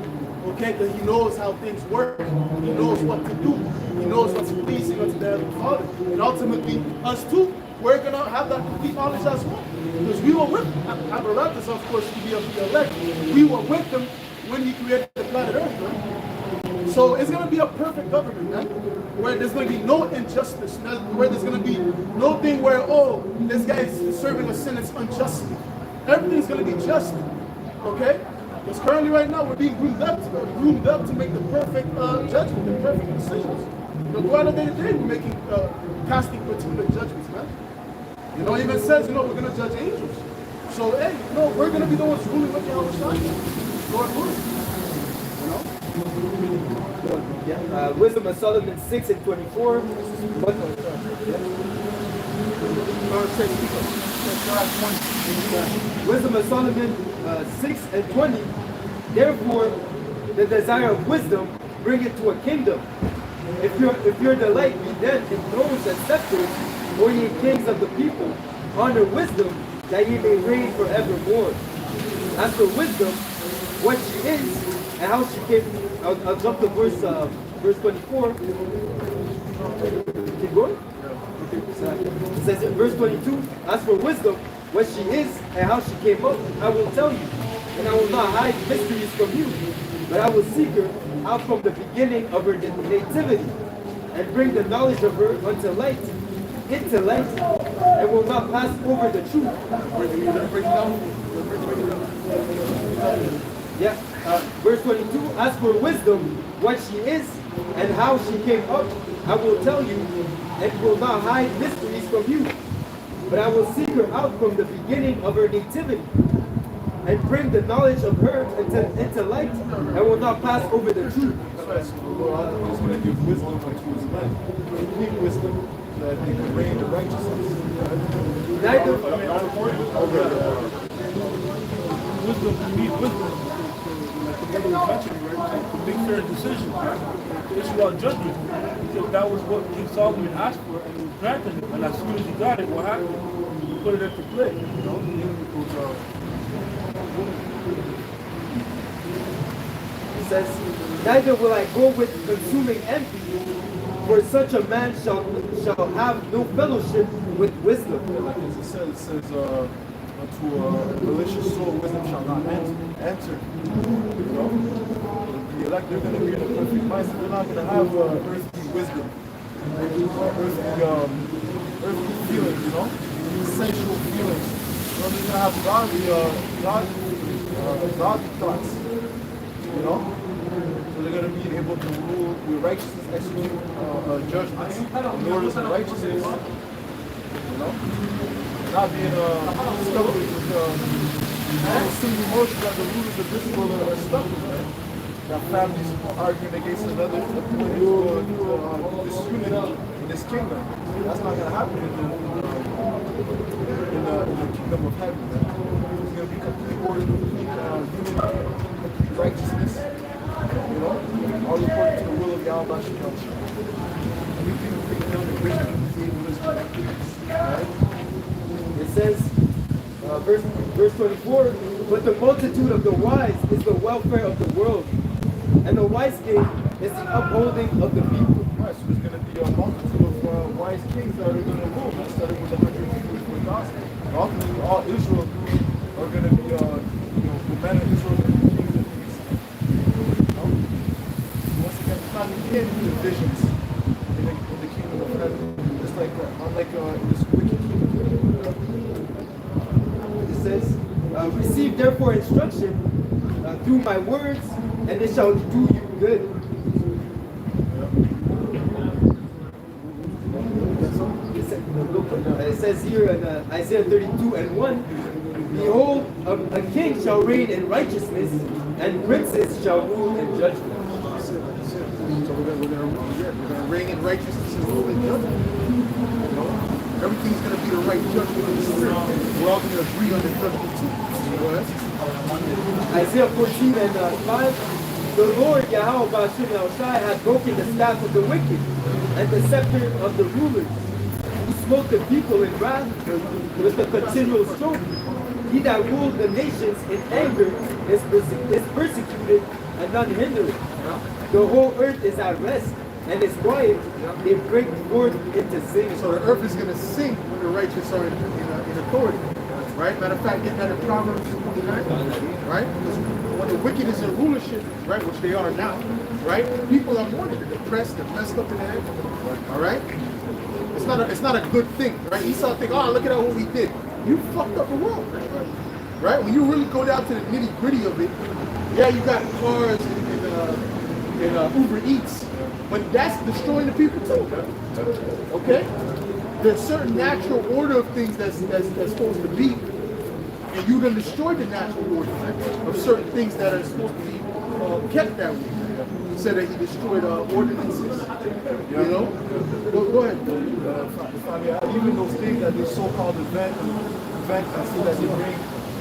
Okay, because he knows how things work. He knows what to do. He knows what's pleasing unto the Heavenly Father. And ultimately, us too, we're going to have that complete knowledge as well. Because we were with Apparatus, of course, to be of the elect. We were with him when he created the planet Earth. Right? So it's going to be a perfect government, man, where there's going to be no injustice, where there's going to be no thing where, oh, this guy is serving a sentence unjustly. Everything's going to be just, okay? Because currently right now we're being groomed up to make the perfect judgment, the perfect decisions. You know, throughout the day to day we're making, casting particular judgments, man. You know, it even says, you know, we're going to judge angels. So, hey, you know, we're going to be the ones ruling with our side. Lord willing. You know? Yeah. Wisdom of Solomon 6 and 24. Wisdom of Solomon 6 and 20. Therefore, the desire of wisdom bring it to a kingdom. If your delight be then in thrones and scepters, O ye kings of the people, honor wisdom, that ye may reign forevermore. As for wisdom, what she is, and how she came. I'll jump to verse 24. Keep going. It says in verse 22, as for wisdom, what she is and how she came up, I will tell you, and I will not hide mysteries from you, but I will seek her out from the beginning of her nativity, and bring the knowledge of her unto light, intellect, and will not pass over the truth. Yeah. Verse 22, as for wisdom, what she is and how she came up, I will tell you, and will not hide mysteries from you. But I will seek her out from the beginning of her nativity, and bring the knowledge of her into light, and will not pass over the truth. That's the Lord is going to give wisdom unto his men. Keep wisdom that they can reign the righteousness. Neither. Wisdom, you need wisdom. Like the brother was mentioning, right? To make certain decisions, right? To issue out judgment. Because that was what King Solomon asked for, and it was granted him. And as soon as he got it, what happened? He put it into play. You know? It says, neither will I go with consuming envy, for such a man shall have no fellowship with wisdom. Like as it says, to a malicious soul, wisdom shall not enter. You know? The elect, they're going to be in a perfect mindset. They're not going to have earthly wisdom, earthly feelings, you know? Sensual feelings. They're going to have godly thoughts, you know? So they're going to be able to rule with righteousness, execute judgments in orders of righteousness, you know? Not being stuck with single emotions that the rulers of this world are stuck with, man. That families arguing against another disunity in this kingdom. That's not going to happen in the kingdom of heaven, man. It's going to be complete order, complete unity, complete righteousness. You know? All according to the will of Yahweh Shekels. Everything will be done in wisdom, right? It says, verse 24, but the multitude of the wise is the welfare of the world, and the wise king is the upholding of the people. Right, so there's going to be a multitude of wise kings that are going to rule, starting with 144,000. Ultimately, all Israel are going to be, the men of Israel are going to be kings and priests. You know? Once again, it's not going to be any divisions in the kingdom of heaven. Just like, unlike this wicked kingdom. It says, receive therefore instruction through my words, and it shall do you good. It says here in Isaiah 32 and 1, behold, a king shall reign in righteousness, and princes shall rule in judgment. So we're gonna reign in righteousness and rule in judgment. You know? Everything's gonna be the right judgment in the spirit. We're all gonna agree on the judgment too. Go ahead. Isaiah 14 and 5, the Lord Yahweh Ba'ashem Yahushai hath broken the staff of the wicked, and the scepter of the rulers. He smote the people in wrath with a continual stroke. He that ruled the nations in anger is persecuted and none hindered. The whole earth is at rest and is quiet. They break forth into singing. So the earth is gonna sing when the righteous are in authority. Right? Matter of fact, get that in Proverbs 29, right? Because when the wicked is in rulership, right, which they are now, right, people are mourning, they're depressed, they're messed up in the head, all right? It's not a good thing, right? Esau think, oh, look at what we did. You fucked up the world, right? When you really go down to the nitty gritty of it, yeah, you got cars and Uber Eats, but that's destroying the people too, okay? There's certain natural order of things that's supposed to be, and you done destroyed the natural order of certain things that are supposed to be kept that way. He said that he destroyed ordinances. You know? Go ahead. Even those things that they so-called events and see that they bring,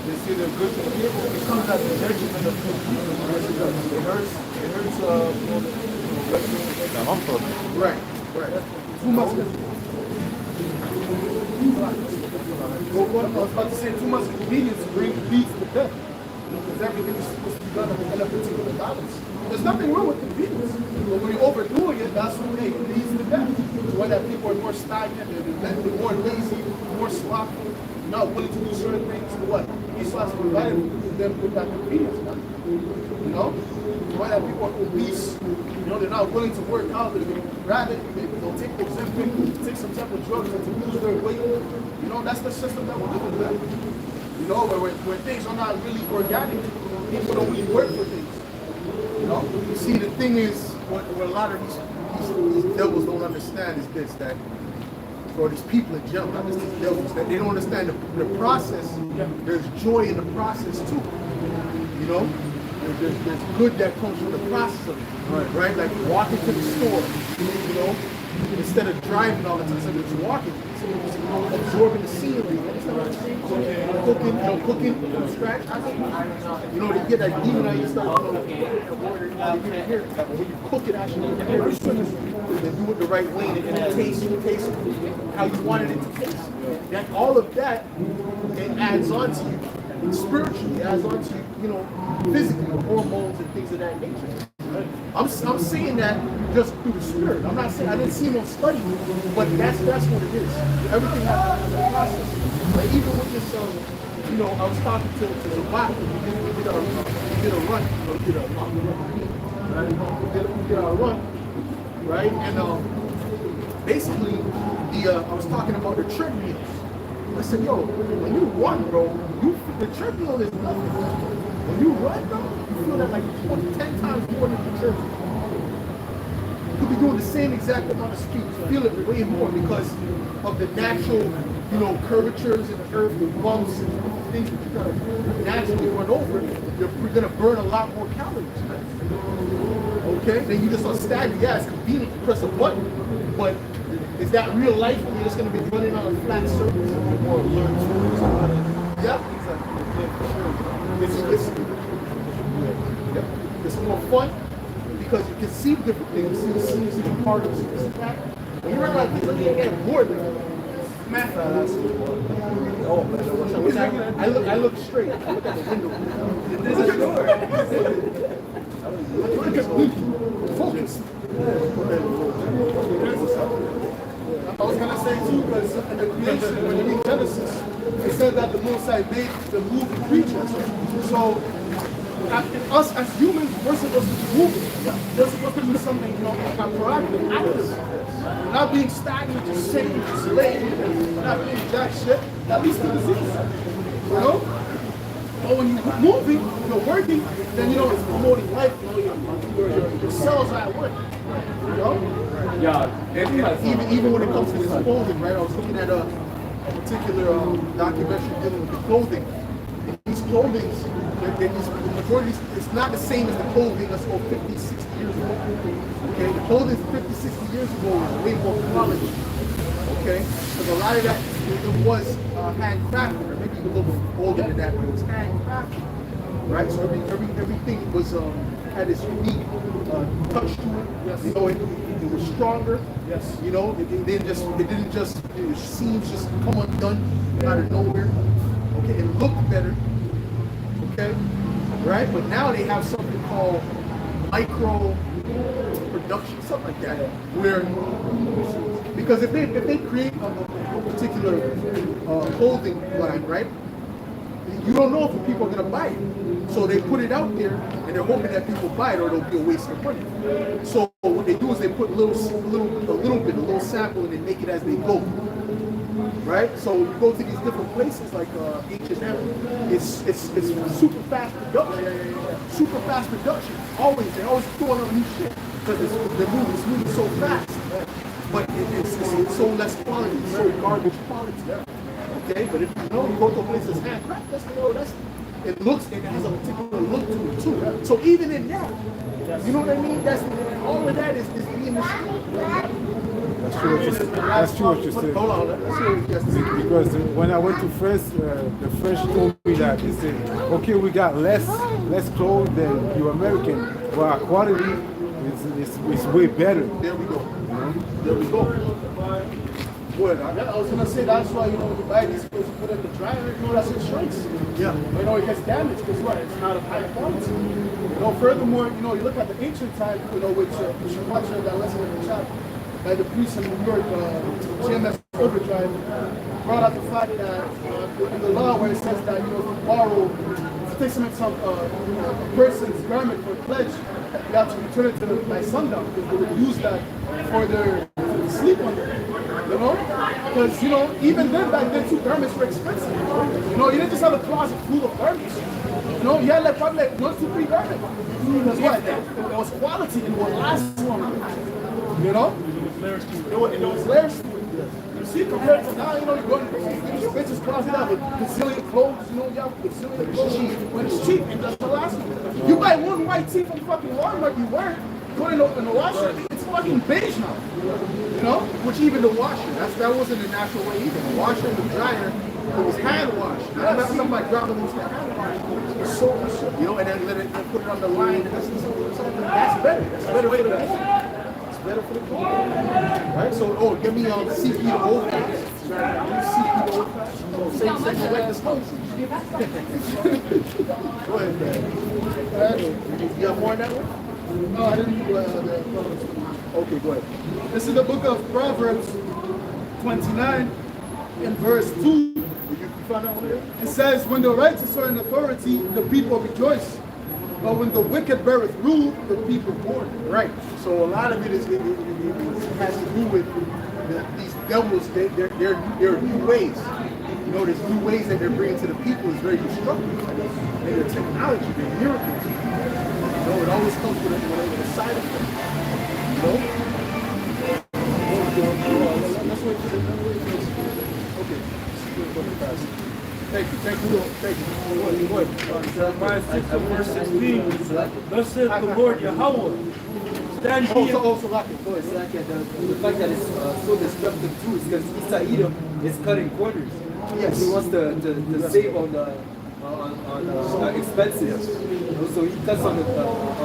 they say they're good to the people, it comes as a detriment of people. It hurts, Right. Too much. I was about to say too much convenience leads to death. Because everything is supposed to be done in a particular balance. There's nothing wrong with convenience. But when you're overdoing it, that's what it leads to death. So when that people are more stagnant, they're more lazy, more slothful, not willing to do certain things, to what? Esau has provided them with that convenience. You know? Why that people are obese, you know, they're not willing to work out, rather they'll take some type of drugs to lose their weight. You know, that's the system that we're living with. You know, where things are not really organic, people don't really work for things. You know, you see, the thing is, what a lot of these devils don't understand is this, that, or these people in general, not just these devils, that they don't understand the process. There's joy in the process too. You know? There's good that comes from the process of it, right? Like walking to the store, you know, instead of driving all the time, instead of just walking, absorbing the scenery, cooking from scratch. You know, to get that demon out, you start, when you cook it, actually, and do it the right way, and it tastes how you wanted it to taste. And all of that, it adds on to you. Spiritually, as on to, you know, physically, hormones and things of that nature. I'm saying that just through the spirit. I'm not saying, I didn't see no study, but that's what it is. Everything has a process. Like even with this, you know, I was talking to Zabat, we did a run, right? And basically, I was talking about the treadmills. I said, yo, when you run, bro, the treadmill is nothing. When you run, bro, you feel that like 10 times more than the treadmill. You could be doing the same exact amount of speed. You feel it way more because of the natural, you know, curvatures in the earth, the bumps and things that you're gonna naturally run over. You're gonna burn a lot more calories. Okay? Then you just are stagnant. Yeah, it's convenient to press a button, but is that real life when you're just going to be running on a flat surface? More learn tools. Yeah. It's more fun because you can see different things, see the scenes, see the particles, see this and that. When you run like this, you get bored. Man, I look straight. I look at the window. Look at me. Focus. I was going to say too, because in the creation, when you read Genesis, it said that the Most High made the moving creatures. So, us as humans, we're supposed to be moving. We're supposed to do something, you know, proactive, active. Not being stagnant, just sitting, just laying, not being jack shit. That leads to disease. You know? But when you're moving, you're working, then you know it's promoting life. You know, your cells are at work. You know? Yeah. Even when it comes to this clothing, right? I was looking at a particular documentary dealing with the clothing. And these clothing, the majority, it's not the same as the clothing that's 50, 60 years ago. Okay, the clothing 50, 60 years ago was way more quality. Okay, because a lot of that it was handcrafted, or maybe a little bit older than that, but it was handcrafted. Right, so everything was had this unique touch to it. Yes. You know, it was stronger. Yes. You know, it didn't just the seams just come undone out of nowhere. Okay, it looked better. Okay, right, but now they have something called micro production, something like that, where because if they create a particular clothing line, right, you don't know if the people are gonna buy it. So they put it out there and they're hoping that people buy it or it'll be a waste of money. So what they do is they put a little sample and they make it as they go. Right? So you go to these different places like H&M, it's super fast production. Super fast production. They're always throwing out new shit because it's moving so fast. But it's so less quality, it's so garbage quality. Okay, but if you go to a place that's handcrafted, it has a particular look to it too. So even in that, you know what I mean? All of that is being destroyed. That's true what you said. Hold on, let's hear what you guys say. Because when I went to France, the French told me that they said, okay, we got less clothes than you American, but our quality is way better. There we go. There we go. Good. I was gonna say that's why you buy these clothes, you put it in the dryer, that's it shrinks. Yeah. It gets damaged because what? It's not of high quality. Furthermore, you look at the ancient time, which you watch that lesson in the chat by the priest in New York, GMS Overdrive, brought out the fact that in the law where it says that if you borrow, if you take some a person's garment for a pledge, you have to return it to them by sundown because they would use that for their sleep under. Because even then back then too, garments were expensive. You didn't just have a closet full of garments. You had probably 1, 2, 3 garments. Because what? It was quality and it would last longer. There was layers to it. You see, compared to now, you go to these bitches closet have a gazillion clothes, you have a gazillion clothes. When it's cheap, it doesn't last. You buy one white tee from fucking Walmart, you wear it, put it in the washer, it's fucking beige now. Which even the washer, that wasn't a natural way either. The washer and the dryer, it was hand wash. Something like grabbing those hand wash. It's so, and then let it put it on the line. That's better. That's better for the clothes. It's better for the clothes. Right? So, give me CP old fashioned. CP old fashioned. Same section like the smoke. Go ahead, man. You have more on that one? No, I didn't do the okay, go ahead. This is the book of Proverbs 29 in verse 2. You found that one there? It says, when the righteous are in authority, the people rejoice. But when the wicked beareth rule, the people mourn. Right. So a lot of it has to do with these devils, their new ways. There's new ways that they're bringing to the people is very destructive. And their technology, their miracles. It always comes with a side effect. Let's wait for the okay. Thank you. Jeremiah 6 verse 16. Thus saith the Lord Yahweh. Stand ye. The fact that it's so destructive too is because Isa Edom is cutting corners. Yes. He wants to save on expenses. So he cuts on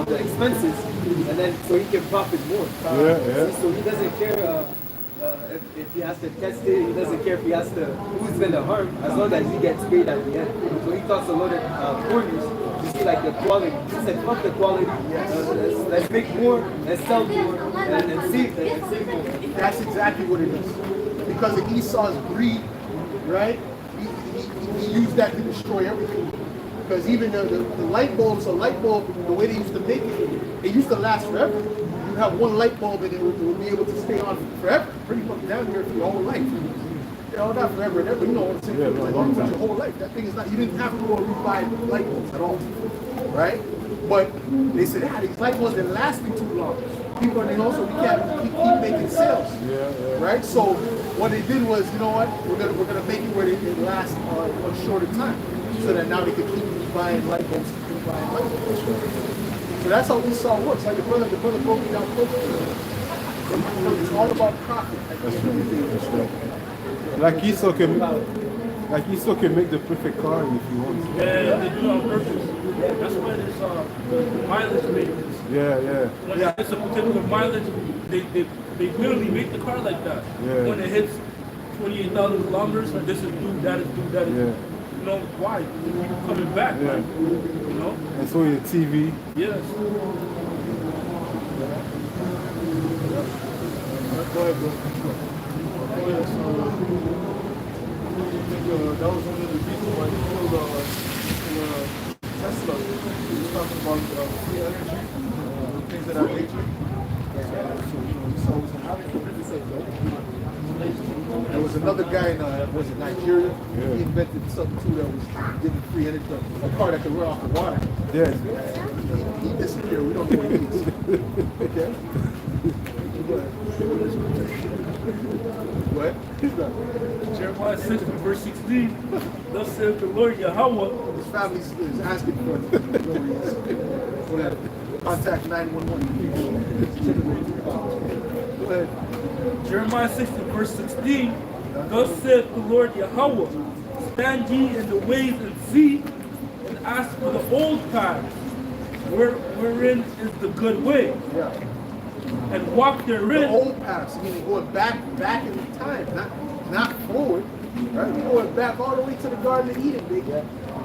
the expenses, and then so he can profit more. So he doesn't care if he has to test it. He doesn't care if he has to who's going to harm, as long as he gets paid at the end. So he cuts a lot of corners. You see, like the quality. He said, "Fuck the quality. Let's make more, let's sell more, and save more." That's exactly what it is. Because of Esau's greed, right? He used that to destroy everything. Because even the light bulbs, the way they used to make it used to last forever. You have one light bulb and it would be able to stay on forever. Pretty much down here for your whole life. Not forever and ever, what I'm saying? Your whole life. That thing is not, you didn't have to go and rebuy light bulbs at all. Right? But they said, these light bulbs are lasting too long. People are also, we can't keep making sales. Right? So what they did was, we're gonna make it where it lasts a shorter time. So that now they can keep buying light bulbs, So that's how Esau works. Like the brother broke it down perfectly. It's all about profit. That's right. Like Esau can make the perfect car if he wants. Yeah, they do it on purpose. That's why there's the mileage makers. When it's a particular mileage, they literally make the car like that. When it hits 28,000 kilometers, and this is due, that is due, that is due. Why? People coming back, right? And so your TV. Yes. Go ahead, bro. that was one of the reasons why he killed Tesla. He was talking about free energy, things of that nature. So was there was another guy in was it Nigeria? He invented something too that was giving free energy, a car that could run off the water. Yes. He disappeared. We don't know what he is. Okay. What? Jeremiah 6 and verse 16. Thus saith the Lord Yahweh. His family is asking for it. Contact 911. Go ahead. Jeremiah 6 and verse 16. Thus saith the Lord Yahweh. Stand ye in the ways and see, and ask for the old paths, wherein is the good way, Yeah. and walk The therein. old paths, meaning going back in time, not forward. Right? We're going back all the way to the Garden of Eden, big.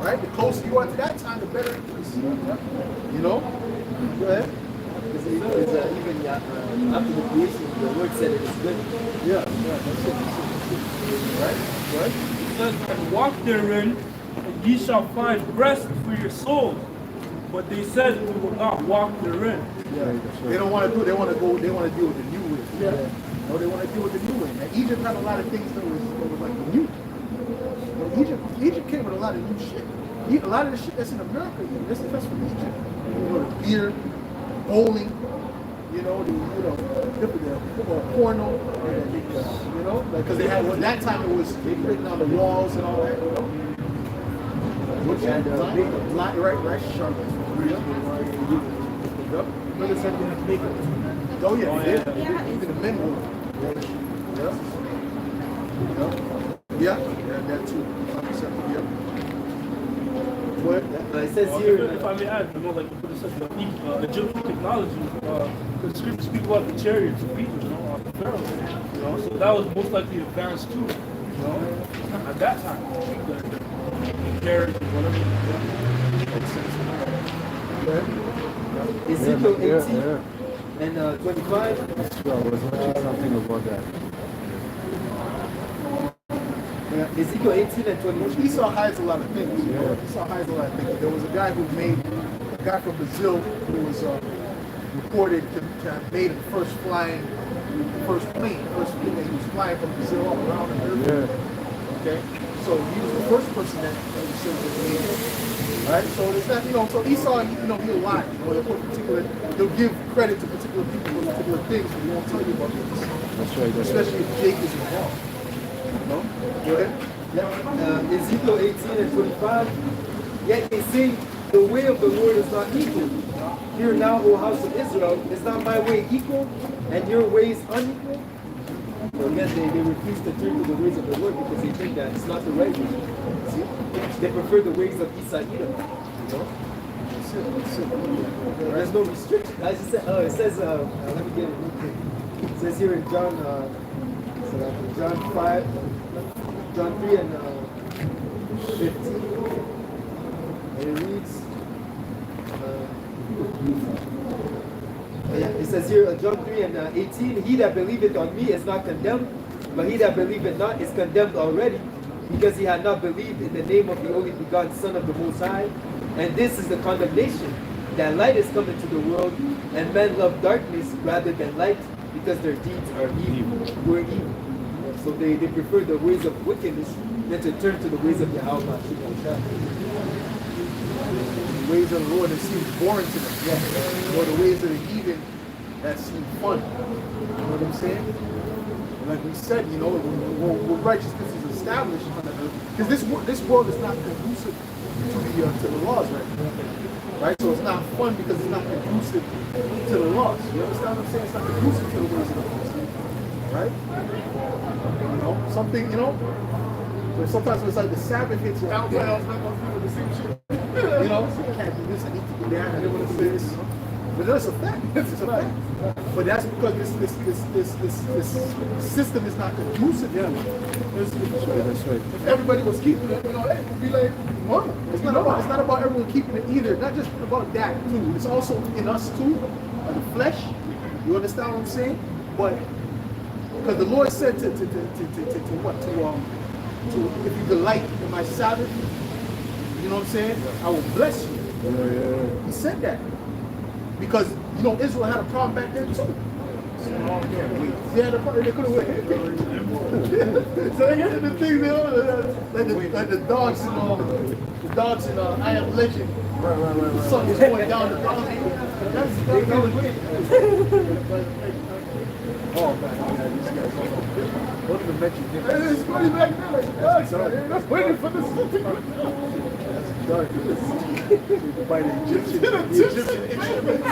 Right? The closer you are to that time, the better it is. You know? Go ahead. Even after the creation, the Lord said it is good. Yeah, that's it. Right? Right? It says, and walk therein, and ye shall find rest for your souls. But they said, we will not walk therein. Yeah. They don't want to do it. They want to deal with the new way. Yeah. No, they want to deal with the new way. Now, Egypt had a lot of things that was like new. Egypt came with a lot of new shit. A lot of the shit that's in America, that's from Egypt. The beer, bowling, different porno, because they had that time it was written on the walls and all that. What's that? Right, sharp. Brother said we have to make it. Oh yeah, even the men wore it. Yeah, that too. Yeah. What? It says here. If I may add, like what it says, the Egyptian technology, the scriptures speak about the chariots of Egypt, the pharaohs, so that was most likely advanced too, at that time. The chariots or whatever. Ezekiel 18 and 25. So I was watching something about that. Ezekiel 18 and 25. Esau hides a lot of things. Esau hides a lot of things. There was a guy from Brazil who was reported to have made the first plane. He was flying from Brazil all around the earth. Yeah. Okay? So he was the first person that was said was made it. Right? So it's not, so Esau, he'll lie. He'll give credit to particular people for particular things, but he won't tell you about this. That's right. Especially if Jake is involved. No? Go ahead. Yeah. Ezekiel 18 and 25. Yet they say, the way of the Lord is not equal. Hear now, O house of Israel, is not my way equal, and your ways unequal? So again, they refuse to turn to the ways of the Lord because they think that it's not the right way. See? They prefer the ways of Esau Edom. There's no restriction. As you said, it says, let me get it real quick. It says here in John 5, John 3 and 15, and it reads, it says here, John 3 and 18, he that believeth on me is not condemned, but he that believeth not is condemned already, because he had not believed in the name of the only begotten Son of the Most High. And this is the condemnation, that light is come into the world, and men love darkness rather than light, because their deeds are evil. Were evil. So they prefer the ways of wickedness than to turn to the ways of Yahweh. The ways of the Lord that seem boring to them. Or the ways of the heathen that seem fun. You know what I'm saying? And like we said, when righteousness is established on the earth, because this world is not conducive to the laws right now. Right? So it's not fun because it's not conducive to the laws. You understand what I'm saying? It's not conducive to the ways of the laws. Right? Something, but sometimes it's like the Sabbath hits you out. Else not going to do the same shit. So you can't do this, I need to go down, I don't want to say this. But that's a fact. It's a fact. But that's because this system is not conducive. That's right. If everybody was keeping it, it would be like normal. It's not about everyone keeping it either. Not just about that too. It's also in us too, the flesh. You understand what I'm saying? But because the Lord said to if you delight in my Sabbath, you know what I'm saying? I will bless you. He said that. Because, you know, Israel had a problem back then too. Yeah, they could have went. So they had the thing there, like the dogs in I Am Legend. Right. The sun was going down the dog. That's oh man, these guys. What the mention? It's funny back there, like the dogs. That's waiting for the sun. That's dark. By the Egyptian instruments.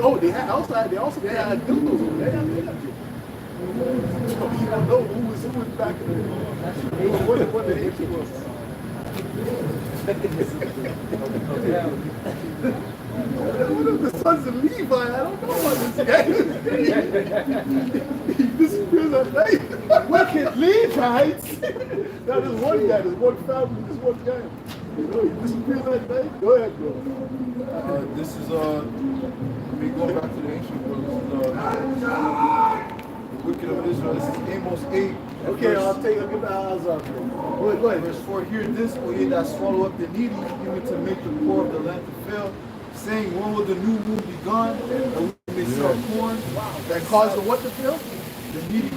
Oh, they also had dildos over there. You don't know who was back in the day. What the age was. The sons of Levi, I don't know about this guy. He disappears at night. Wicked Levites. Now there's one guy, there's one family, there's one guy. You know, he disappears at night. Go ahead, bro. This is me going back to the ancient world. This is the wicked of Israel. This is Amos 8. Okay, I'll give the eyes up. Go ahead. Verse 4. Hear this, O ye that swallow up the needy, even to make the poor of the land to fail, saying, when will the new moon be gone, and we may sell corn? That caused the what to fail? The needy,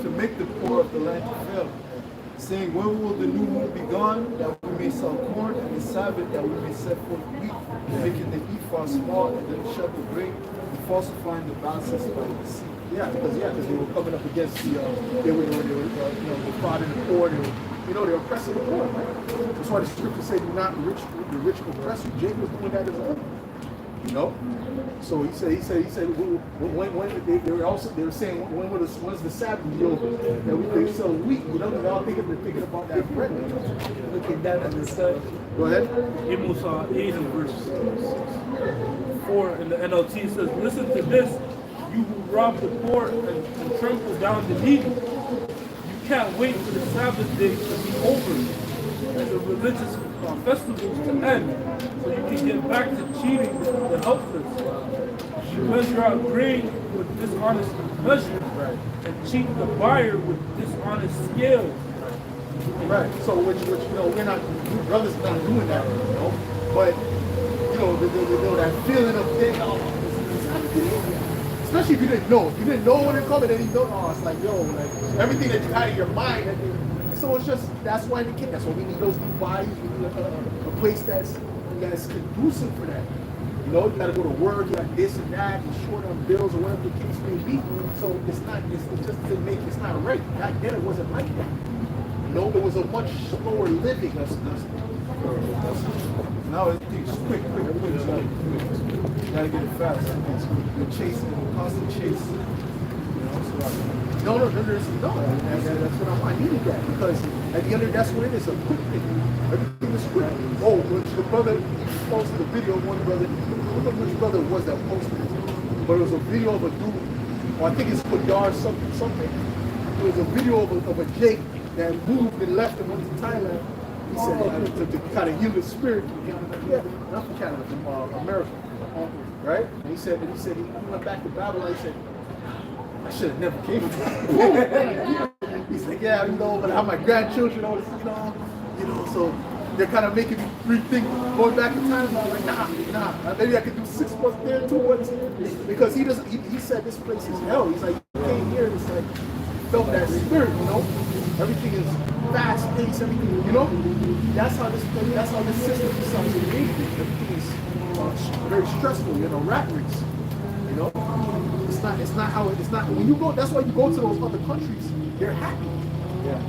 to make the poor of the land to fail. Saying, when will the new moon be gone, that we may sell corn, and the Sabbath, that we may set forth wheat, making the ephah small, and the shekel great, and falsifying the balances by the sea. Yeah, because they were coming up against they were defrauding the poor. They were oppressing the poor. Right? That's why the scripture said, "Do not the rich oppress you." Jacob was doing that as well. You know. So he said, when they were saying, when's the Sabbath be over? That we can sell wheat. You know, they're all thinking about that bread. Looking down at the sun. Go ahead. Amos 8 and verse 4 in the NLT says, listen to this, you who rob the poor and trample down the needy. You can't wait for the Sabbath day to be over and the religious festivals to end so you can get back to cheating the helpless. You measure out grain with dishonest measurement and cheat the buyer with dishonest scales. Right. So which we're not, brothers not doing that, But that feeling of thing, especially if you didn't know. If you didn't know when it coming, then you don't know. It's like everything that you had in your mind. So it's just that's why we need those new bodies. We need a place that's conducive for that. You gotta go to work, you got this and that, and short on bills or whatever the case may be. So it's not right. Back then it wasn't like that. It was a much slower living. Now it's quick. Everything's quick. You gotta get it fast. You're chasing, constant chase. No. That's what I want. I needed that because at the end of that's what it is, a quick thing. Everything is quick. Oh, the brother posted a video of one brother. I don't know which brother it was that posted it, but it was a video of a dude. Or I think it's Kodar something. It was a video of a Jake that moved and left and went to Thailand. He said to kind of heal his spirit. Yeah, not from Canada, from America, right? And he said he went back to Babylon. He said, I should have never came. He's like, yeah, but I have my grandchildren, all this, so they're kind of making me rethink going back in time. I'm like, nah, maybe I could do 6 months there, 2 months, because he said this place is hell. He's like, you came here, and it's like, you felt that spirit, everything is fast paced, everything, that's how this system is made. Everything is very stressful, rat race, It's not when you go. That's why you go to those other countries. They're happy. Yeah,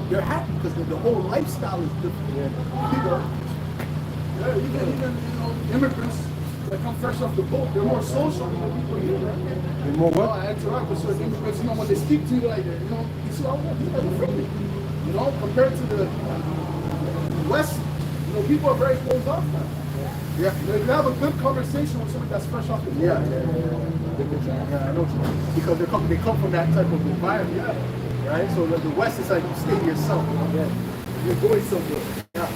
they're happy because the whole lifestyle is different. Yeah. Even immigrants that come fresh off the boat, they're more social than people here. Right? They're more what? I interact with certain immigrants. When they speak to you, like you see, these guys are friendly. Compared to the West, people are very closed off now. Yeah, you have a good conversation with somebody that's fresh off the boat. Yeah, I know what you mean. Because they come from that type of environment, right? So the West is like you stay to yourself. Yeah. You're going somewhere. Yeah,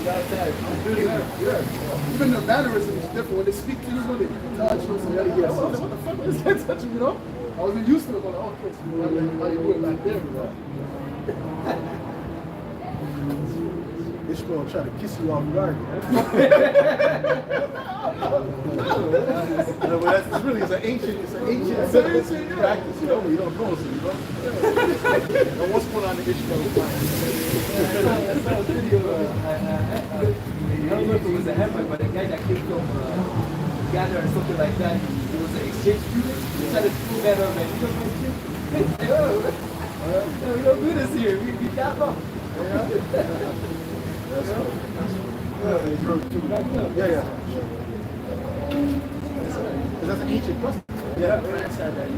Yeah. Even their mannerism is different. When they speak to you, when they touch you, so yeah. What the fuck is this guy touching, you know? I wasn't used to it, but oh, okay, so how you do it back there, you know? Ishmael trying to kiss you off guard. No, but that's really it's an ancient practice, you know, but you don't know, so you know. Now what's going on in Ishmael's mind? I saw a video, I don't know if it was a Hammer, but a guy that came from Ghana or something like that, it was an exchange student, he tried to pull that up and he don't know shit. No, we don't do this here, we got up. Yeah. That's an ancient custom. Yeah, France had that.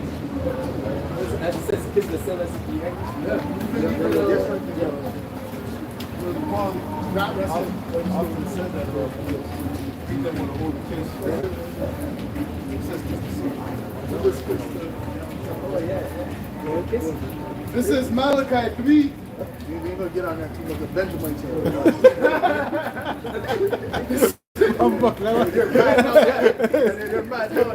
As it says, kiss the sellers of the Not wrestling. I often said that beat them on the whole kiss. It says kiss the sea. Oh, yeah. This is Malachi 3. You ain't gonna get on that too much of Benjamin's here. I'm fucking out. You're mad now, yeah. You're mad now.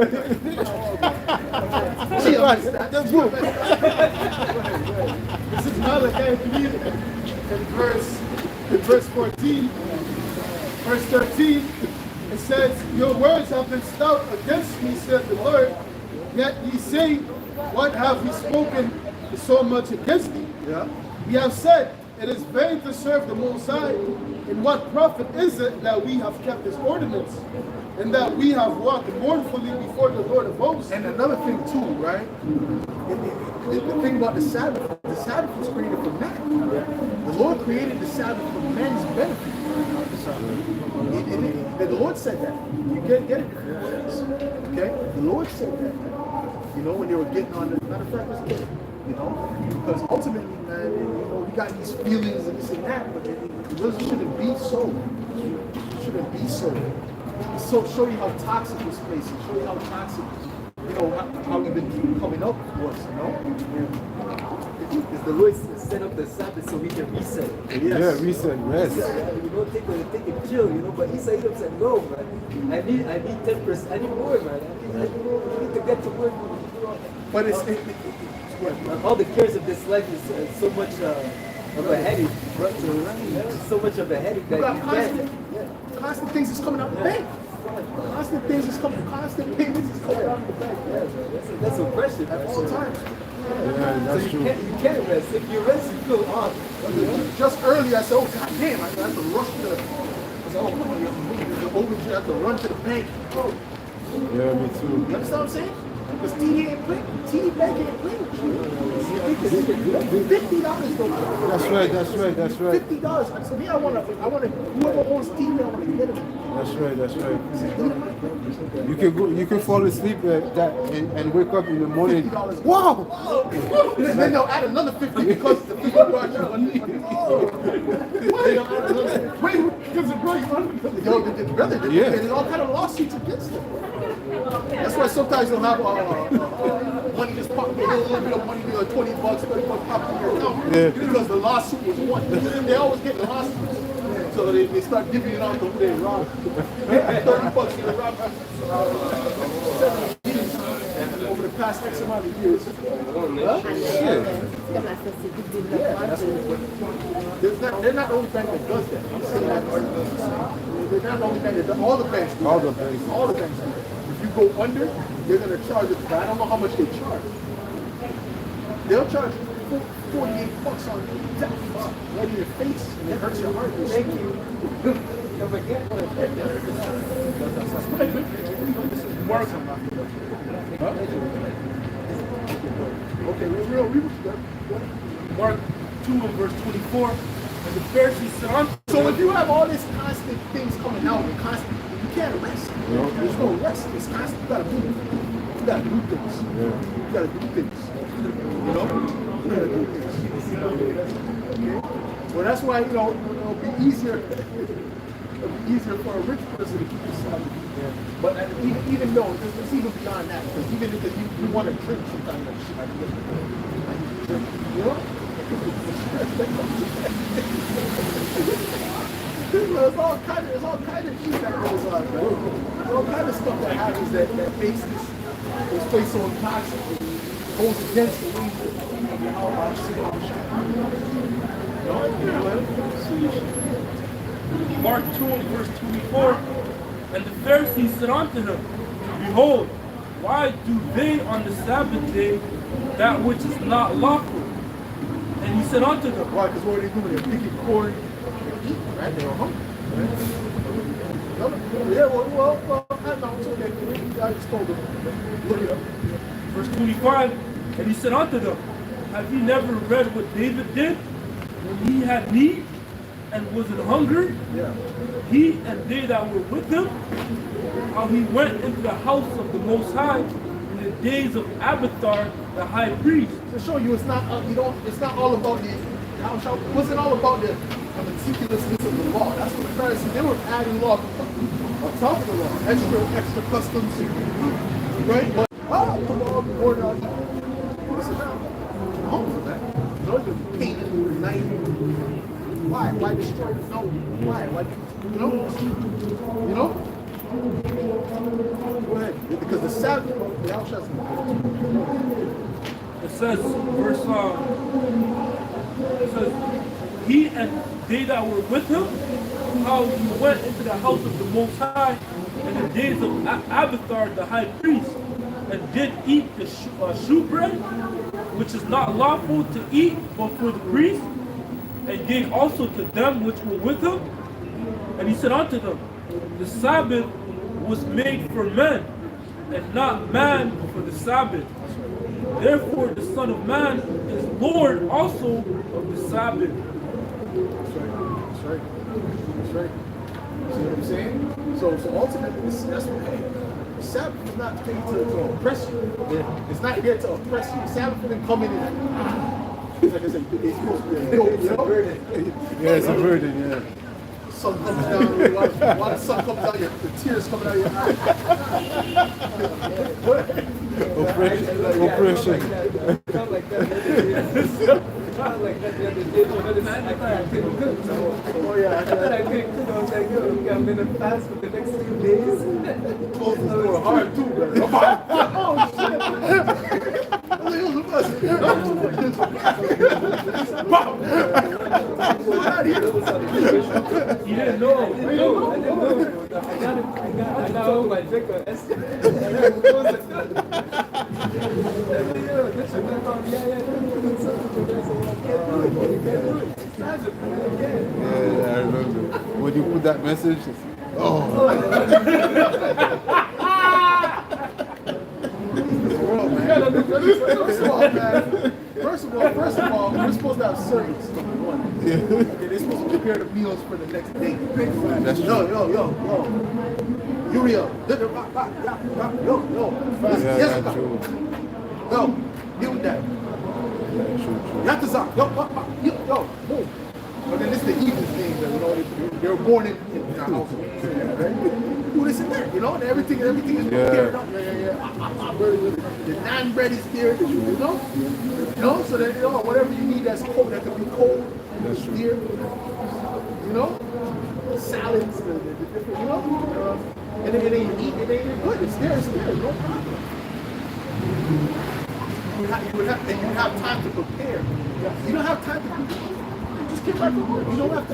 This is Malachi 3 in verse 14. Verse 13, it says, your words have been stout against me, said the Lord, yet ye say, what have we spoken so much against thee? Yeah. We have said, it is vain to serve the Most High. And what profit is it that we have kept his ordinance, and that we have walked mournfully before the Lord of hosts? And another thing too, right? The thing about the Sabbath was created for man. The Lord created the Sabbath for men's benefit. The Lord said that. You can't get it. Okay? The Lord said that. You know, when they were getting on the matter of fact, let's get it. You know? Because ultimately, man, you know, we got these feelings and this and that, but it really shouldn't be so. It shouldn't be so. So show you how toxic this place is. Show you how toxic, you know, how we've been coming up was, you know? Because the Lord set up the Sabbath so we can reset. Yes. Yeah, reset, rest. You know, take a chill, you know, but he said, no, man. I need 10%. I need more, man. I need to get to work. But it's all the cares of this life is so much of a headache. So much of a headache that you got you can't. constant things is coming out the bank. Constant payments is coming out of the bank. Yeah, that's oppression At all times. Yeah, that's so true. you can't rest. If you rest, you feel off. Just earlier, I said, oh, God damn, I have to rush to the... I said, oh, the overdraft, I have to run to the bank. Oh, Yeah, me too. you understand what I'm saying? Because TD ain't playing. TD Bank ain't playing with you. $50 though. That's right, that's right, that's right. $50. I said, yeah, I want to, whoever owns TD, I want to get it. That's right, that's right. You can fall asleep and wake up in the morning. $50. Wow! And then they'll add another 50 because the $50 you money. Wait, because it brought you on. Yo, brother, there's all kind of lawsuits against them. That's why sometimes you'll have money just pop, a little bit of money, like $20, $30 pop in your account. Yeah. Because the lawsuit was won. They always get lawsuits. So they start giving it out to who they robbed. $30 they robbed 70 over the past X amount of years. Huh? They're not the only bank that does that. I'm saying that. They're not the only bank that does. All the banks do. All the banks. All the banks do. If you go under, they're going to charge it. But I don't know how much they charge. They'll charge $48 on that right in your face, and it hurts your heart. Thank you. Never get one. Mark. Huh? Okay, read what you got. Mark 2 and verse 24. And the Pharisees said unto him, So if you have all these constant things coming out, and constant, you can't rest. There's no rest. It's constant. You gotta move. You gotta do things. You gotta do things. You know? You gotta do things. Okay? Well, that's why, you know, it'll be easier. It'll be easier for a rich person to keep himself. But even though, it's even beyond that. Because even if you want to drink sometimes, like shit, I drink. You know? there's all kind of shit that goes on, man. There's all kind of stuff that happens that makes this place so toxic. Goes against the way of your how Mark 2, verse 24. And the Pharisees said unto him, Behold, why do they on the Sabbath day that which is not lawful? And he said unto them, Why? Because what are they doing? They're picking corn and eating, right? They were hungry. Right? Yeah, well, I know it's okay. I just told them. Look it up. verse 25, and he said unto them, Have ye never read what David did when he had need and was in hunger? Yeah. He and they that were with him, how he went into the house of the Most High in the days of Abiathar the high priest. To show you, it's not it's not all about the. It wasn't all about the meticulousness of the law. That's what the Pharisees, they were adding law on top of the law, extra customs, right? But the law order on you. Listen now, I'm home for that. You know, you're painting the night. Why? Why destroy the no? Why? You know? Go ahead. Because the Sabbath, the Al-Shas. It says, it says, he and they that were with him, how he went into the house of the Most High in the days of Abiathar the high priest, and did eat the shewbread, which is not lawful to eat but for the priest, and gave also to them which were with him. And he said unto them, The Sabbath was made for men, and not man for the Sabbath. Therefore the Son of Man is Lord also of the Sabbath. That's right. See what I'm saying? So ultimately, that's what, hey, the Sabbath is not here to oppress you. Yeah. It's not here to oppress you. The Sabbath didn't come in and like I said, it's supposed to be a yoke, you know? Yeah, it's a burden, yeah. Sun comes down, while the sun comes out, the tears coming out of your eyes. Oppression. Not like that the other day. I couldn't cook. So, Oh yeah, I thought I couldn't cook. I was like, yo, I'm gonna fast for the next 2 days. close the door hard too, bro. Oh shit! He didn't know. I got my drink on Yeah, I remember. When you put that message, it's, First of all, we're supposed to have servants, number one. Okay, they're supposed to prepare the meals for the next day. That's true. Yo. Uriel. Yo. Yeah, Yes, that's true. Yo, deal with that. Yeah, true. Yatazak. Yo, boom. But then this is the evening thing that, you know, they were born in our house. Right? Do this and that, you know, and everything is prepared up. The naan bread is here, you know? So that, you know, whatever you need that's cold, that can be cold, That's true. here. You know? Salads, the different, you know? And then they eat, and they eat good. It's there, no problem. You have time to prepare. You don't have time to prepare. Just get back to work. You don't have to.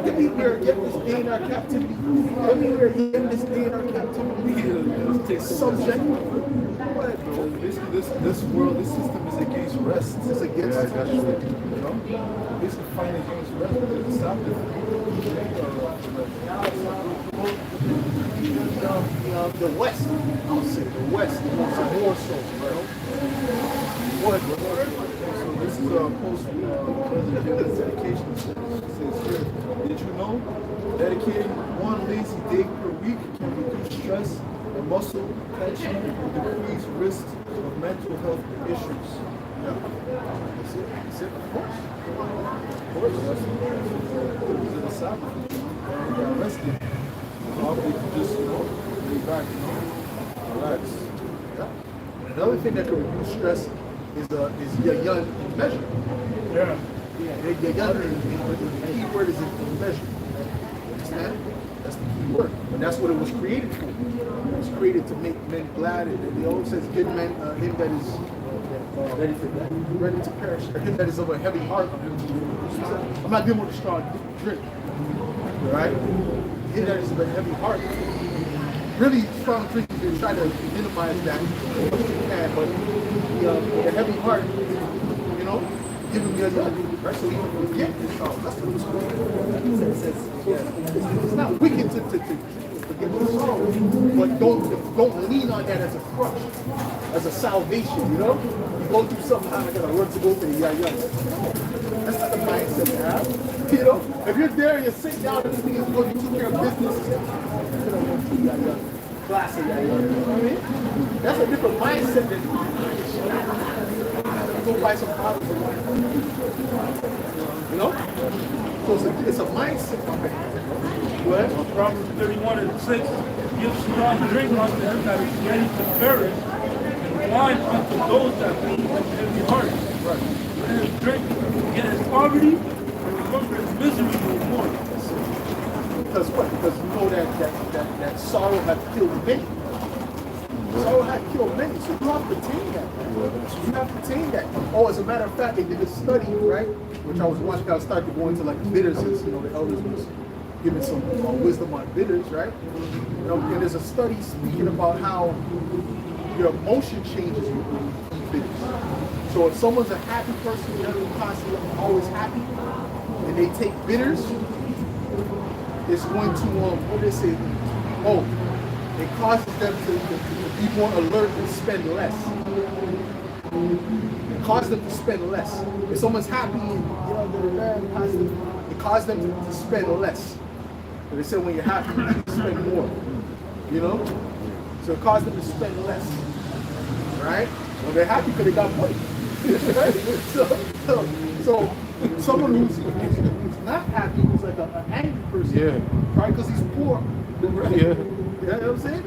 Get me where get this day in our captivity. Get me where get this day in our captivity. Subject. Basically, this world, this system is against rest. It's against Yeah, that's true. you know? Basically fighting against rest because the Sabbath. The West, I'll say the West, more so, you know. What? So this is a post-president dedication service. It says here, did you know dedicating one lazy day per week can reduce stress and muscle tension and decrease risk of mental health issues? Yeah. That's it, of course. That's the Sabbath. You got rested. Probably just, lay back, relax. Yeah. Another thing that can reduce stress is your young measure. Yeah. They're younger, but the key word is in measure. Understand? That's the key word. And that's what it was created for. It was created to make men glad. And they always says, give men him that is ready to perish, him that is of a heavy heart. I'm not dealing with a strong drink. Right? Him that is of a heavy heart. Really, strong drink, you can try to minimize that as much as you can, but the heavy heart, you know, give him your love, right? So you can forget this. That's what it's called. It's not wicked to forget the sorrow, but don't lean on that as a crutch, as a salvation, you know? You go through something, I gotta work to go for the That's not the mindset to have. You know, if you're there and you're sitting down and this thing is good, you took care of business, class of you know what I mean? That's a different mindset than go buy some bottles of wine. You know? So it's a mindset. Go ahead. Proverbs 31:6 gives strong drink unto him that is ready to perish, and wine unto those that be of heavy heart. Right. Let him drink, get his poverty, and remember his misery no more. Because what? Because you know that sorrow had killed many. Sorrow had killed many, so you have to tame that. You have to tame that. Oh, as a matter of fact, they did a study, right? Which I was watching. I started to go into like bitters, since you know the elders was giving some wisdom on bitters, right? You know, and there's a study speaking about how your emotion changes when you eat bitters. So if someone's a happy person, they're constantly always happy, and they take bitters, it's going to what they say? Oh, it causes them to be more alert and spend less. It causes them to spend less. If someone's happy, it causes them to spend less. But they say when you're happy, you need to spend more. You know? So it causes them to spend less. Right? Well, they're happy because they got money. So someone who's not happy, who's like an angry person, right? Because he's poor, right? Yeah. You know what I'm saying?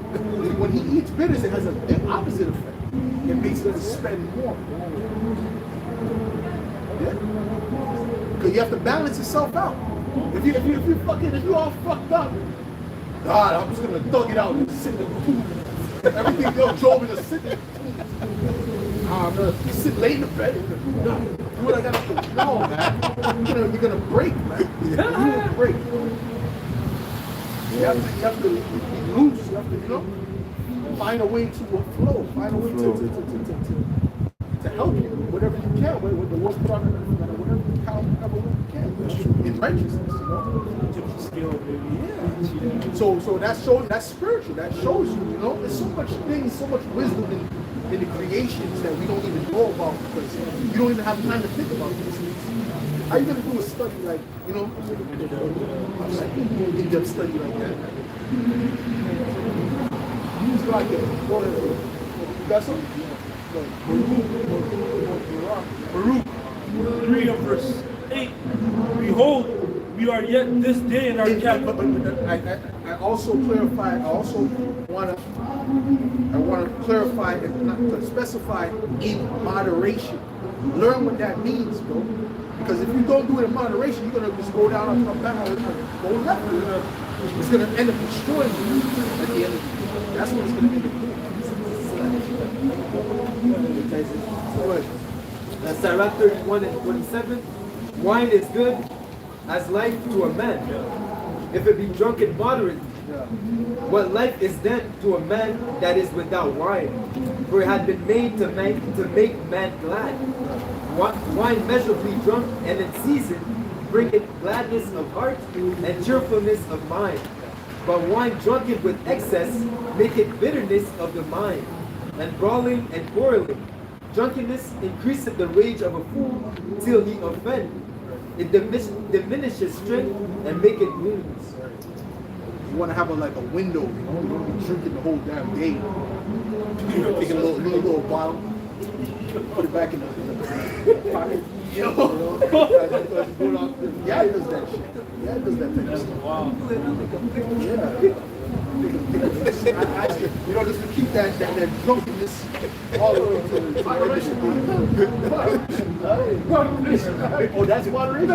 When he eats bitters, it has an opposite effect. It makes him spend more. Yeah. Because you have to balance yourself out. If you all fucked up, God, I'm just gonna thug it out and sit in the pool. Everything goes drove in the city. I'm gonna sit late in the bed. No, do what I gotta do. No, man. You're gonna break, man. You will break. You have to be loose. You have to, you know, find a way to flow. Find a way to help you, whatever you can, with the work product, whatever you can. In righteousness, you know. Yeah. So that's spiritual. That shows you, you know, there's so much things, so much wisdom in the creations that we don't even know about because you don't even have time to think about these things. How are you gonna do a study like, you know, in-depth study like that? Use like it. You got something? Baruch 3 and verse 8. Behold, we are yet this day in our captivity. I also clarify. I also want to clarify and not to specify in moderation. Learn what that means, bro. Because if you don't do it in moderation, you're gonna just go down and come back, or go left. It's gonna end up destroying you at the end of the day. That's what it's gonna end up doing. Sirach 31 and 27. Wine is good as life to a man, if it be drunken moderately. What life is then to a man that is without wine? For it had been made to make man glad. Wine measurably drunk and in season bringeth gladness of heart and cheerfulness of mind. But wine drunken with excess maketh bitterness of the mind, and brawling and quarreling. Drunkenness increaseth the rage of a fool till he offend. It diminishes strength and maketh wounds. You want to have like a window, you know, you don't be drinking the whole damn day. You take a little bottle, put it back in the pocket, Yo, yeah, it does that shit. Yeah, it does that type of stuff. Wow. You know, just to keep that drunkenness all the way to moderation. Oh, that's moderation?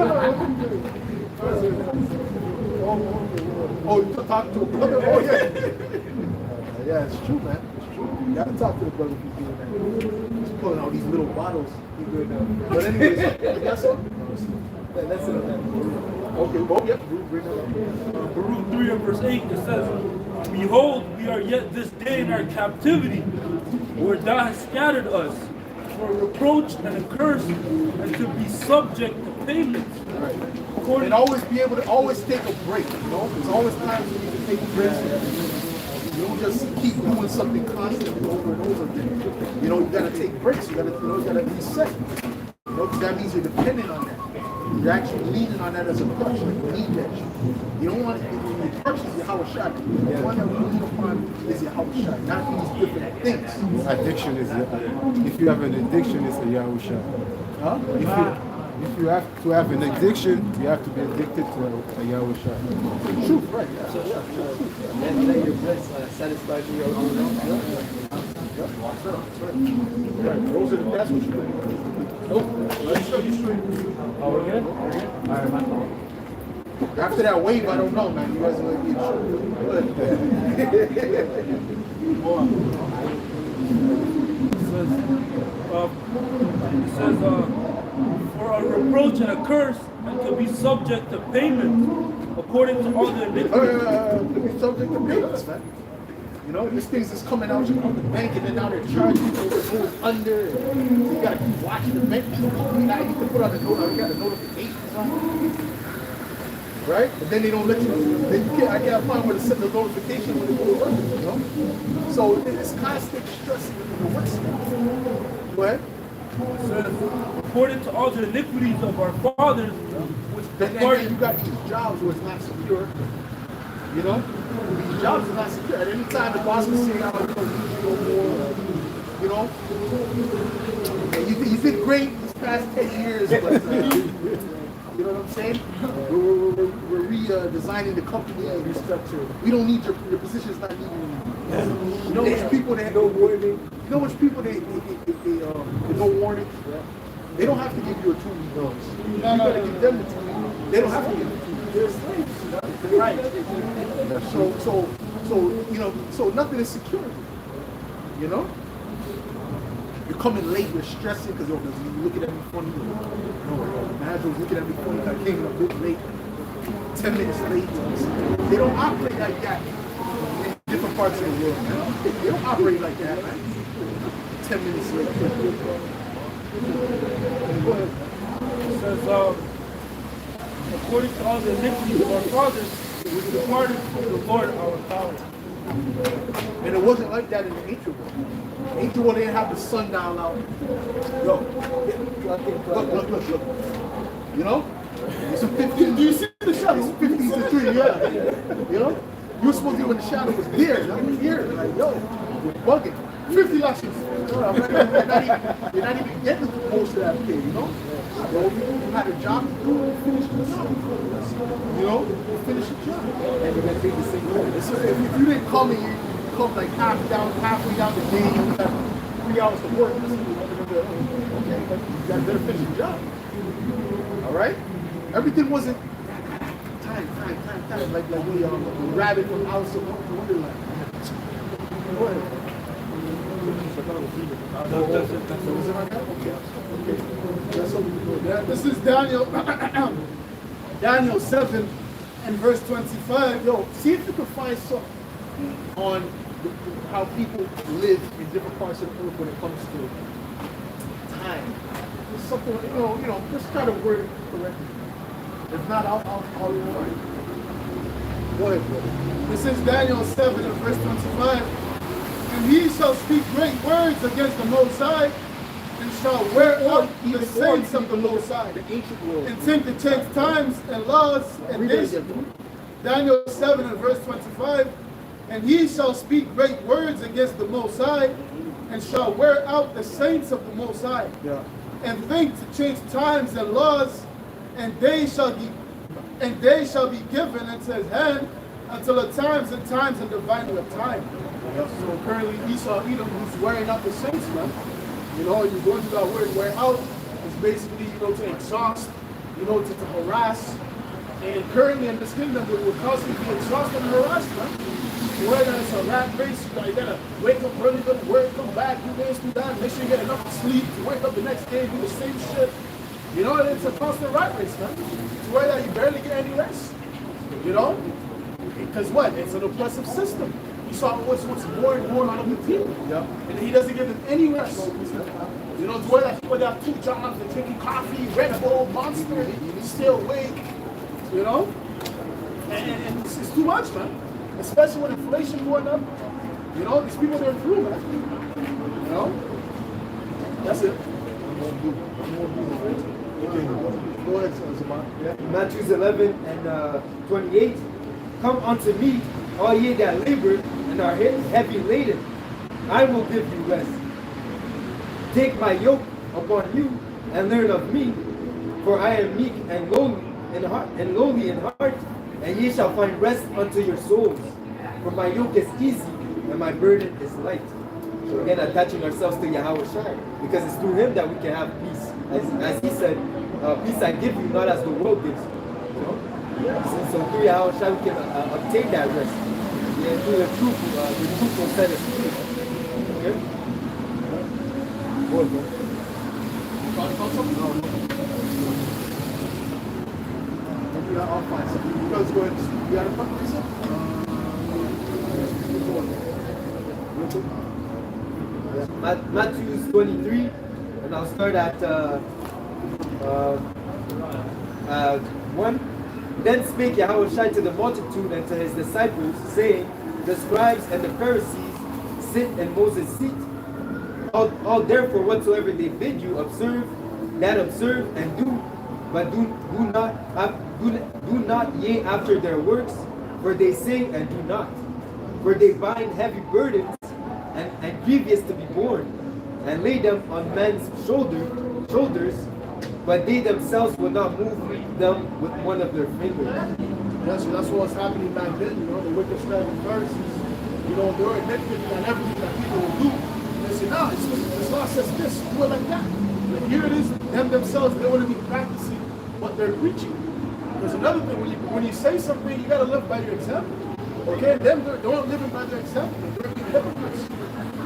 Oh, you talk to a brother? Oh, yeah. Yeah, it's true, man. It's true. You gotta talk to the brother if he's doing that. He's pulling out these little bottles. He's doing that. But anyways, that's all. That's it. Okay, well, yep. Bring it up. Baruch 3 and verse 8, it says, Behold, we are yet this day in our captivity, where thou hast scattered us, for a reproach and a curse, and to be subject to payments. Right. And always be able to always take a break, you know? There's always times when you can take breaks. You don't just keep doing something constantly over and over again. You know, you gotta take breaks, you gotta reset. You know, because that means you're dependent on that. You're actually leaning on that as a crutch. Like you need that shit. You don't want your crutch is your Howard shot. The one that we lean upon is your Howard shot, not these different things. Addiction is, if you have an addiction, it's a Yahusha. Huh? If you have to have an addiction, you have to be addicted to a Yahusha. Truth, right? And let your breast satisfy me. That's what you do. Let's show you straight. Oh, we're good? All right. After that wave, I don't know, man. You guys are going to be It says, for a reproach and a curse, and to be subject to payment, according to all the iniquities. to be subject to payments, man. You know, these things is coming out from the bank, and then now they're charging you for what's under. And you gotta keep watching the bank. Now you can put on you got a notification or something. Right? But then they don't let you. Then you I can't find where to set the notification when they go to work. You know. So it's constant stress in the work stuff. Go ahead. It says, according to all the iniquities of our fathers, which Then you got these jobs where it's not secure. You know? These jobs are not secure. At any time the boss can say, "Oh, we don't need you no more." You know? And you did great these past 10 years, but you know what I'm saying? We're redesigning the company and restructure. We don't need your position is not needed anymore. You know which people they no warning. You know which people they no warning. They don't have to give you a 2-week notice. You gotta give them the 2 weeks. They don't have to give you 2 weeks. They're slaves. Right. So you know, so nothing is secure. You know? You're coming late, you're stressing because you're looking at me funny. The manager was looking at me funny, I came in a bit late, 10 minutes late. They don't operate like that in different parts of the world, man. They don't operate like that, man. 10 minutes late. It says, according to all the iniquities of our fathers, which departed from the Lord our God. And it wasn't like that in the ancient world. Ancient world, they didn't have the sundial out. Yo, look. You know? It's a 15. Do you see the shadow? It's 15 to 3, yeah. You know? You were supposed to be when the shadow was there, not here. Like, yo, you're bugging. 50 lashes. You're not even getting most of that pay, you know? Yo, you had a job to do, you finished the job. You know? You finished the job. And you're going to take the same way. If you didn't come and you come like halfway down the day, you have 3 hours to work. Okay, but you got to better finish the job. All right? Everything wasn't time. Like the rabbit from Alice in Wonderland. Go ahead. This is Daniel, Daniel 7 and verse 25. Yo, see if you can find something on how people live in different parts of the earth when it comes to time. There's something, you know, just try to word it correctly. If not, I'll call you right. Go ahead, brother. This is Daniel 7 and verse 25. And he shall speak great words against the Most High, and shall wear out the saints of the Most High, the ancient world, and think to change times and laws and nations. Daniel 7 and verse 25. And he shall speak great words against the Most High, and shall wear out the saints of the Most High, yeah, and think to change times and laws, and they shall be given into his hand until the times and dividing of time. So currently Esau Edom, who's wearing out the saints, man. You know, you're going to that word wear out. It's basically, to exhaust, to harass. And currently in this kingdom, we're constantly being exhausted and harassed, man. Whether it's a rat race, you gotta wake up early, go to work, come back, do this, do that, make sure you get enough sleep to wake up the next day, do the same shit. It's a constant rat race, man. It's where that you barely get any rest. Because what? It's an oppressive system. You saw what's more and more out of the people. Yeah. And he doesn't give them any rest. To where that people that have 2 jobs, they're drinking coffee, Red Bull, Monster, still awake. And it's too much, man. Especially with inflation going up. These people they're through, man. That's it. Go ahead, Zaman. Matthew 11 and 28. Come unto me, all ye that labor and are heavy laden. I will give you rest. Take my yoke upon you and learn of me, for I am meek and lowly in heart, and ye shall find rest unto your souls. For my yoke is easy and my burden is light. So again, attaching ourselves to Yahweh Shai, because it's through him that we can have peace. As he said, peace I give you, not as the world gives you. So through Yahweh Shai we can obtain that rest. Yeah, through the truth will set us free. Okay? I'll find something. You guys go ahead. You got a fucking reason? Matthew 23, and I'll start at 1. Then spake Yahweh Shai to the multitude and to his disciples, saying, the scribes and the Pharisees sit in Moses' seat. All therefore whatsoever they bid you, observe and do, but do not ye after their works, for they say and do not. For they bind heavy burdens and grievous to be borne, and lay them on men's shoulders, but they themselves will not move them with one of their fingers. That's what was happening back then, the wicked scribes and Pharisees. They were nitpicking on everything that people will do. They say, no, this law says this, do it like that. But here it is, them themselves, they want to be practicing what they're preaching. There's another thing, when you say something, you got to live by your example. Okay, them, they're not living by their example. They're being hypocrites.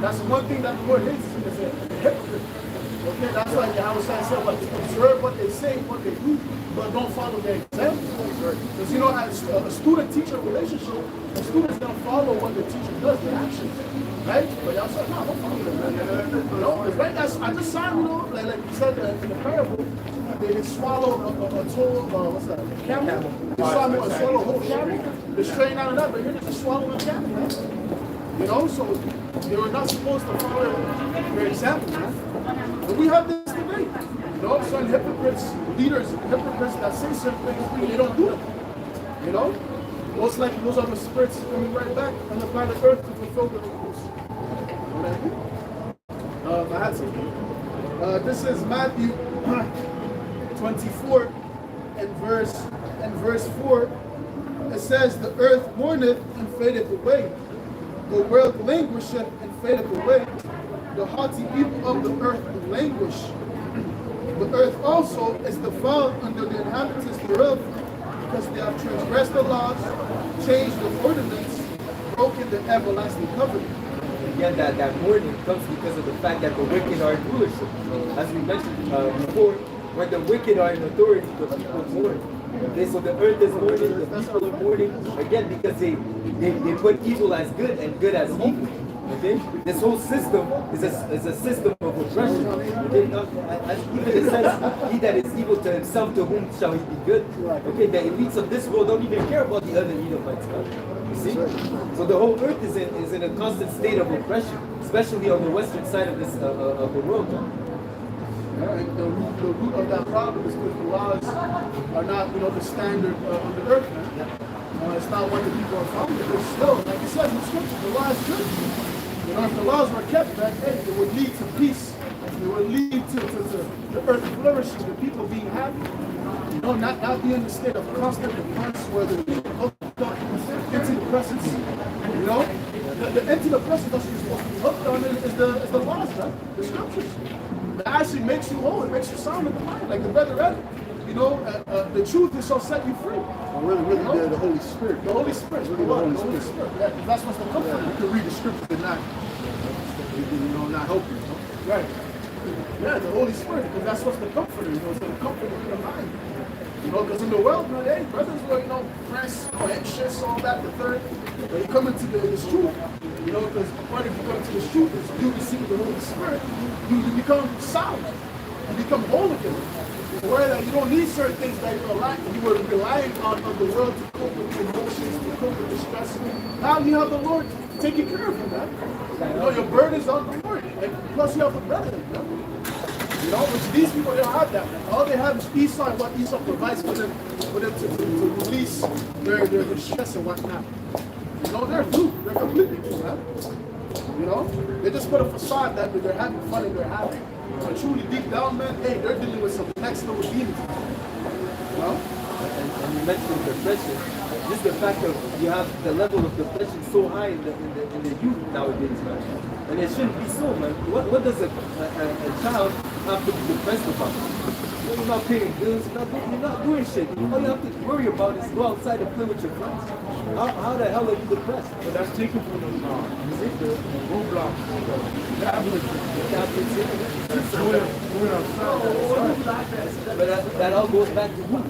That's the one thing that the Lord hates, is a hypocrite. Okay, that's why Yahweh said, observe what they say, what they do, but don't follow their example. Because as a student-teacher relationship, the student's going to follow what the teacher does, the actions. Right? But y'all said, no, don't follow them. Because right, I just saw, like you said in the parable, they swallow a total, what's that, a camel? They swallow a whole camel. They're straight out of that, but here they're just swallowing a camel, man. So they were not supposed to follow their example, man. But we have this today. Certain hypocrites, leaders, hypocrites that say certain things, and they don't do them. Most likely those are the spirits coming right back on the planet Earth to fulfill their rules. I had something. This is Matthew 24 and verse 4. It says, the earth mourneth and fadeth away. The world languisheth and fadeth away. The haughty people of the earth do languish. The earth also is defiled under the inhabitants thereof, because they have transgressed the laws, changed the ordinance, broken the everlasting covenant. Again, that mourning comes because of the fact that the wicked are in rulership. As we mentioned before, when the wicked are in authority, the people mourn. Okay, so the earth is mourning, the people are mourning, again, because they put evil as good and good as evil. Okay, this whole system is a system of oppression. Okay, even it says, he that is evil to himself, to whom shall he be good? Okay, the elites of this world don't even care about the other Edomites. You see, so the whole earth is in a constant state of oppression, especially on the western side of this of the world. The root of that problem is because the laws are not, the standard of the earth, man. It's not what the people are following. But still, like it says in Scripture, the law is good. If the laws were kept, man, hey, it would lead to peace It will lead to the earth flourishing, the people being happy. You know, not being in a state of constant depress, whether hooked up into the presence. You know, the into the presence that's hooked on is the laws, right? The scriptures. It actually makes you whole. It makes you sound in the mind, like the brother read. You know, the truth is shall set you free. Really, You know? the Holy Spirit. The Holy Spirit. Really, the Holy Spirit. Spirit. That's what's the comfort. You can read the scriptures and not, not help you. Right. Yeah, the Holy Spirit, because that's what's the comforter, you know, it's the comforter in the mind. You know, because in the world, man, hey, brothers were, pressed, anxious, all that, the third. When you come into this truth, you know, because part of you come into this truth is you receive the Holy Spirit, you become sound, you become whole again. Where that you don't need certain things that you were relying on the world to cope with your emotions, to cope with the stress. Now you have the Lord taking care of you, man. You know, your burden is on the Lord. And plus you have a brother, you know, which these people, they don't have that. All they have is Esau and what Esau provides for them to release their stress and whatnot. You know, they're blue. They're completely blue, man. You know, they just put a facade that they're having fun and they're happy. But truly deep down, man, hey, they're dealing with some next level demons. You know? And you mentioned depression. Just the fact that you have the level of depression so high in the youth nowadays, man. And it shouldn't be so, man. What does a child have to be depressed about? You're not paying bills, you're not doing shit. All you have to worry about is go outside and play with your friends. How the hell are you depressed? But that's taken from the roadblocks, the tablets, going outside. But that all goes back to who?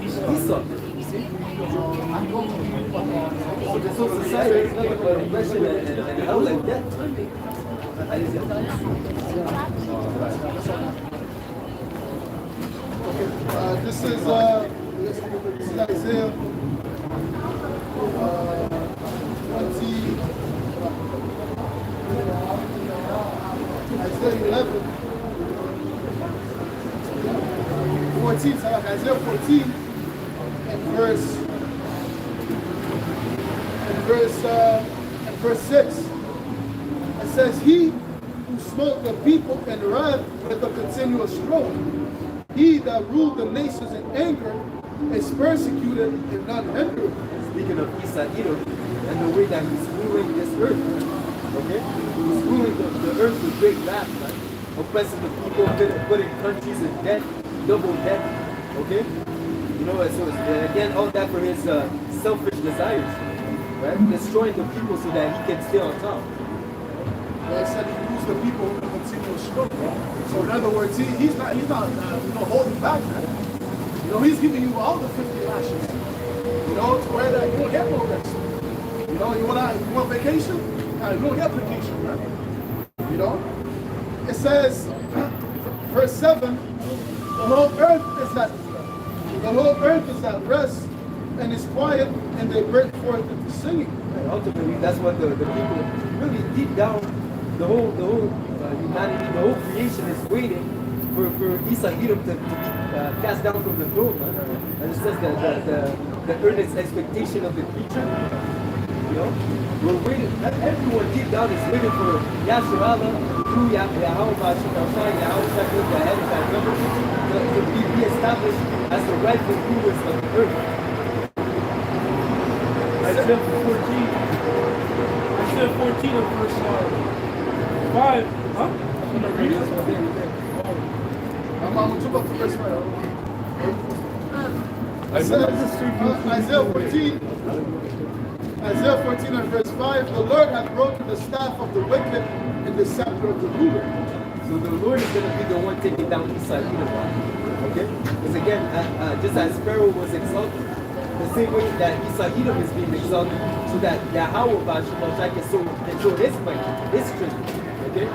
Esau. You see? So society is nothing but oppression and hell and death. This is Isaiah 11, 14, Isaiah 14 and verse 6. It says, he who smote the people in wrath with a continuous stroke, he that ruled the nations in anger is persecuted and not hindered. Speaking of Esau, and the way that he's ruling this earth, okay? He's ruling the earth with great wrath, man. Oppressing the people, putting countries in debt, double debt, okay? You know, so again, all that for his selfish desires, right? Destroying the people so that he can stay on top. Well, I said he rules the people with a continuous stroke. So in other words, he's not holding back, man. You know, he's giving you all the 50 lashes. You know, to where that you don't get no rest. You know, you want vacation? You don't get vacation, right? You know? It says, verse 7, the whole earth is at rest and is quiet, and they break forth into singing. And ultimately, that's what the people really deep down, the whole humanity, the whole creation is waiting for Esau Edom to be cast down from the throne, man. And it says that the earnest expectation of the creature, you know, we're waiting. Everyone deep down is waiting for Yahshua through Yahweh Shemashai, Yahweh Shekhet, the head of that government, to be reestablished as the rightful rulers of the earth. Isaiah 14. Isaiah 14 of verse 5. Huh? I'm going to read it. I'm going to jump up to verse 5. Isaiah 14 and verse 5, the Lord hath broken the staff of the wicked and the scepter of the ruler. So the Lord is going to be the one taking down Esau Edom. Okay? Because again, just as Pharaoh was exalted, the same way that Esau Edom is being exalted, so that Yahweh can show his might, his strength. Okay?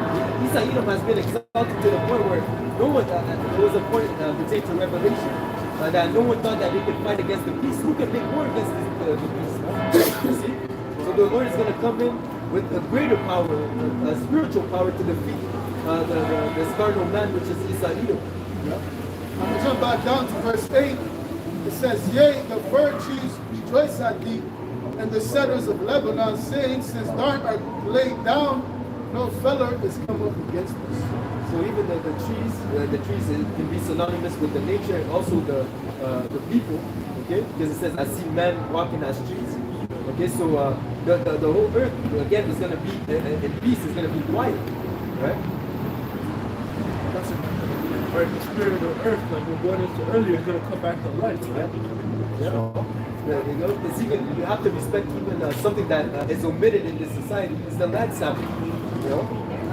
Esau Edom has been exalted to the point where no one, there was a point pertaining to Revelation, that no one thought that they could fight against the beast. Who can make war against the beast? You see? So the Lord is going to come in with a greater power, a spiritual power to defeat the carnal man, which is Esau Edom. I'm going to jump back down to verse 8. It says, yea, the fir trees rejoice at thee, and the cedars of Lebanon, saying, since thou art laid down, no feller is come up against us. So even the trees can be synonymous with the nature and also the people. Okay, because it says, "I see men walking as trees." Okay, so the whole earth again is gonna be in peace. Is gonna be quiet, right? That's it. Right, the spirit of the earth, like we're going into earlier, is going to come back to life. Yeah. You know, it's even, you have to respect even something that is omitted in this society is the land sabbath. You know,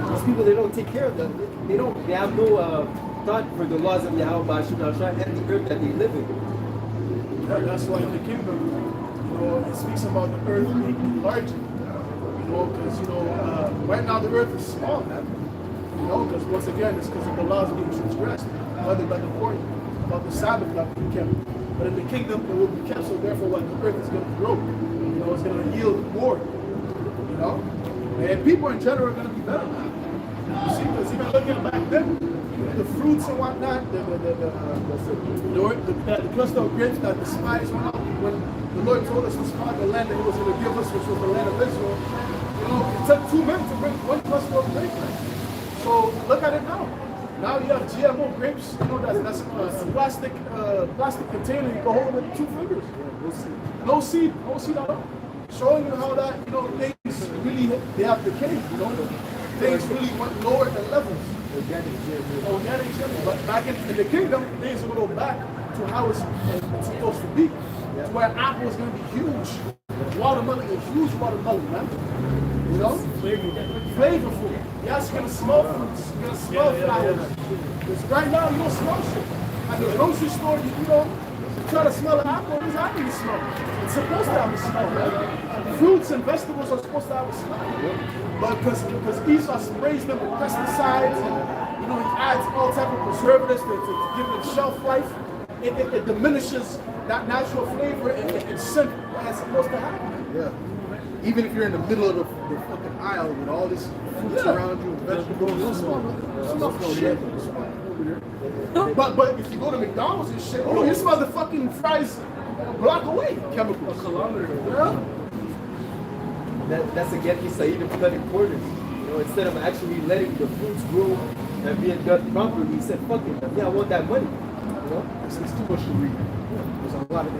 these people, they don't take care of them. They have no thought for the laws of Yahweh Ba'ashim Al-Shai and the earth that they live in. That's why in the kingdom, you know, it speaks about the earth being larger. You know, because, you know, right now the earth is small, man. You know, because once again, it's because of the laws being transgressed, whether by the court, about the Sabbath not being kept. But in the kingdom, it will be kept, so therefore, what the earth is going to grow. You know, it's going to yield more. You know? And people in general are going to be better now. You see, because even looking back then, the fruits and whatnot, the cluster of grapes that the spies went out, when the Lord told us to spot the land that He was going to give us, which was the land of Israel, you know, it took 2 men to bring one cluster of grapes. So look at it now. Now you have GMO grapes, you know, that's a plastic container. You can hold it with 2 fingers. No seed at all. Showing you how that, you know, things really, they have decayed, you know. Things really went lower than levels. Organic. But back in the kingdom, things will go back to how it's supposed to be. Where apple is going to be huge. Watermelon, a huge watermelon, man. You know? Flavorful. Yes, you're going to smell fruits. You're going to smell flowers. Because right now, you don't smell shit. At the grocery store, you know, you try to smell an apple, it's apple you smell. It's supposed to have a smell, right? Fruits and vegetables are supposed to have a smell. But because Esau sprays them with pesticides, and, you know, he adds all type of preservatives to give them shelf life, it diminishes that natural flavor and scent that's supposed to happen. Yeah. Even if you're in the middle of the fucking aisle with all this fruits around you and vegetables, you smell shit. But if you go to McDonald's and shit, you smell the fucking fries a block away. Chemicals. A kilometer. Yeah. That's again Isaiah cutting corners. You know, instead of actually letting the fruits grow and being done properly, he said, "Fuck it, yeah, I want that money." You know, it's too much to read. There's a lot of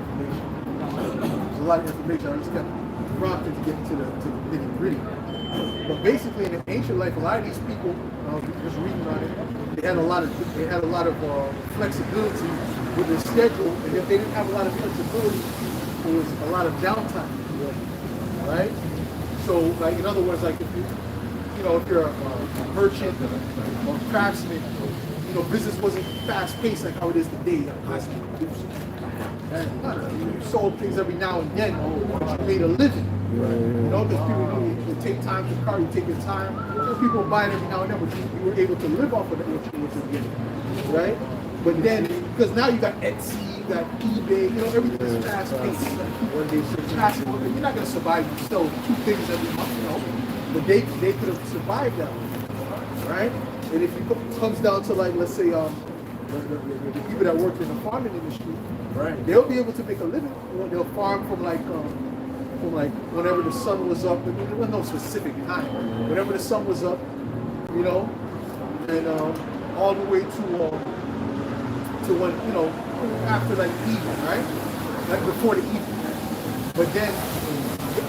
information. I just got prompted to get to the nitty gritty. But basically, in the ancient life, a lot of these people, just reading on it, they had a lot of flexibility with their schedule, and if they didn't have a lot of flexibility, it was a lot of downtime, right? So, like in other words, like if if you're a merchant or a craftsman, business wasn't fast paced like how it is today. You sold things every now and then, but you made a living. Because people you take time to car, you take your time. People buy it every now and then, but you were able to live off of it, what you're getting, right? But then, because now you got Etsy, you got eBay, everything is fast paced. You're not going to survive. You sell 2 things every month, but they could have survived that, right? And if it comes down to, like, let's say, the people that work in the farming industry, right? They'll be able to make a living. They'll farm from whenever the sun was up. There was no specific time. Whenever the sun was up, and all the way to when after like evening, right? Like before the evening. But then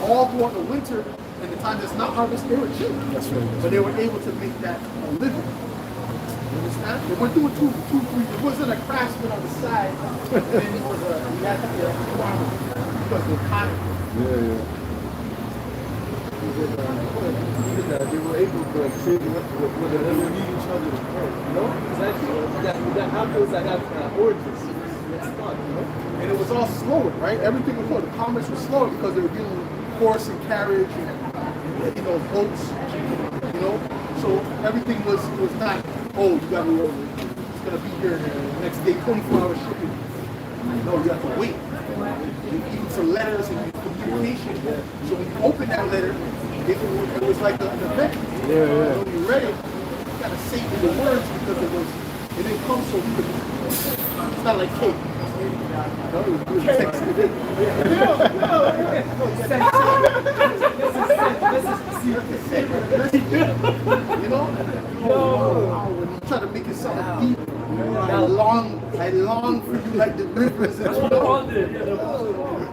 all throughout the winter and the time that's not harvest, they were chilling. That's right. But they were able to make that a living. You understand? They went through 2, 3. It wasn't a craftsman on the side. And then he was he had to be a farmer because of the economy. Yeah. They were able to trade with they would need each other to grow. Exactly. You got apples that have oranges. It's fun, And it was all slower, right? Everything was slower. The commerce was slower because they were dealing with horse and carriage and boats. So everything was not, you got to it's gonna be here the next day, 24-hour shipping. No, you have to wait. Even for letters and communication. So when you open that letter, it was like an event. When you read it, you gotta savor the words because it didn't come so quick. It's not like cake. make it sound deep. I long for you like the rivers. That's what the Paul did. Yeah.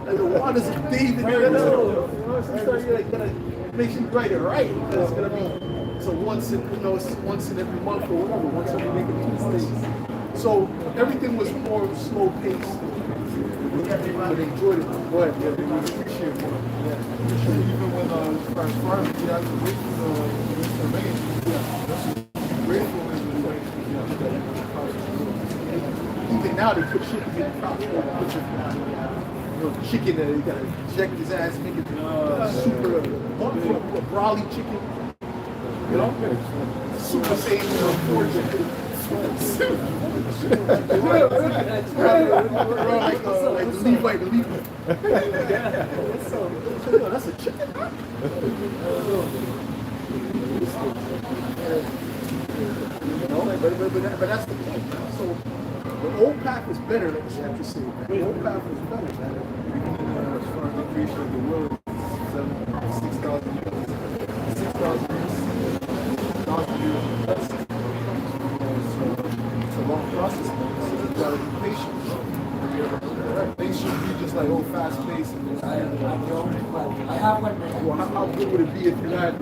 Like the waters of David. Sometimes you're like gonna make you write it right. Because it's gonna be so once in it's once in every month or whatever. Once every make it 2 days. So everything was more slow paced. But they enjoyed it. Go ahead. Yeah, they really appreciate it. Yeah. Even when French farmers, you have to wait for the rain. Yeah. Grateful is the way. Even now they put chicken in the crops. Chicken that you gotta inject his ass, make it super brawly chicken. You know? Super Saiyan 4 chicken. Like the Levite. That's a chicken. But that's the point. So the old path is better, like you have to say. The old path is better. As far as the creation of the world, 6,000 years. 6,000 years. 1,000 years. It's a long process. So you gotta be patient. Things should be just like fast paced. Well, how good would it be if you had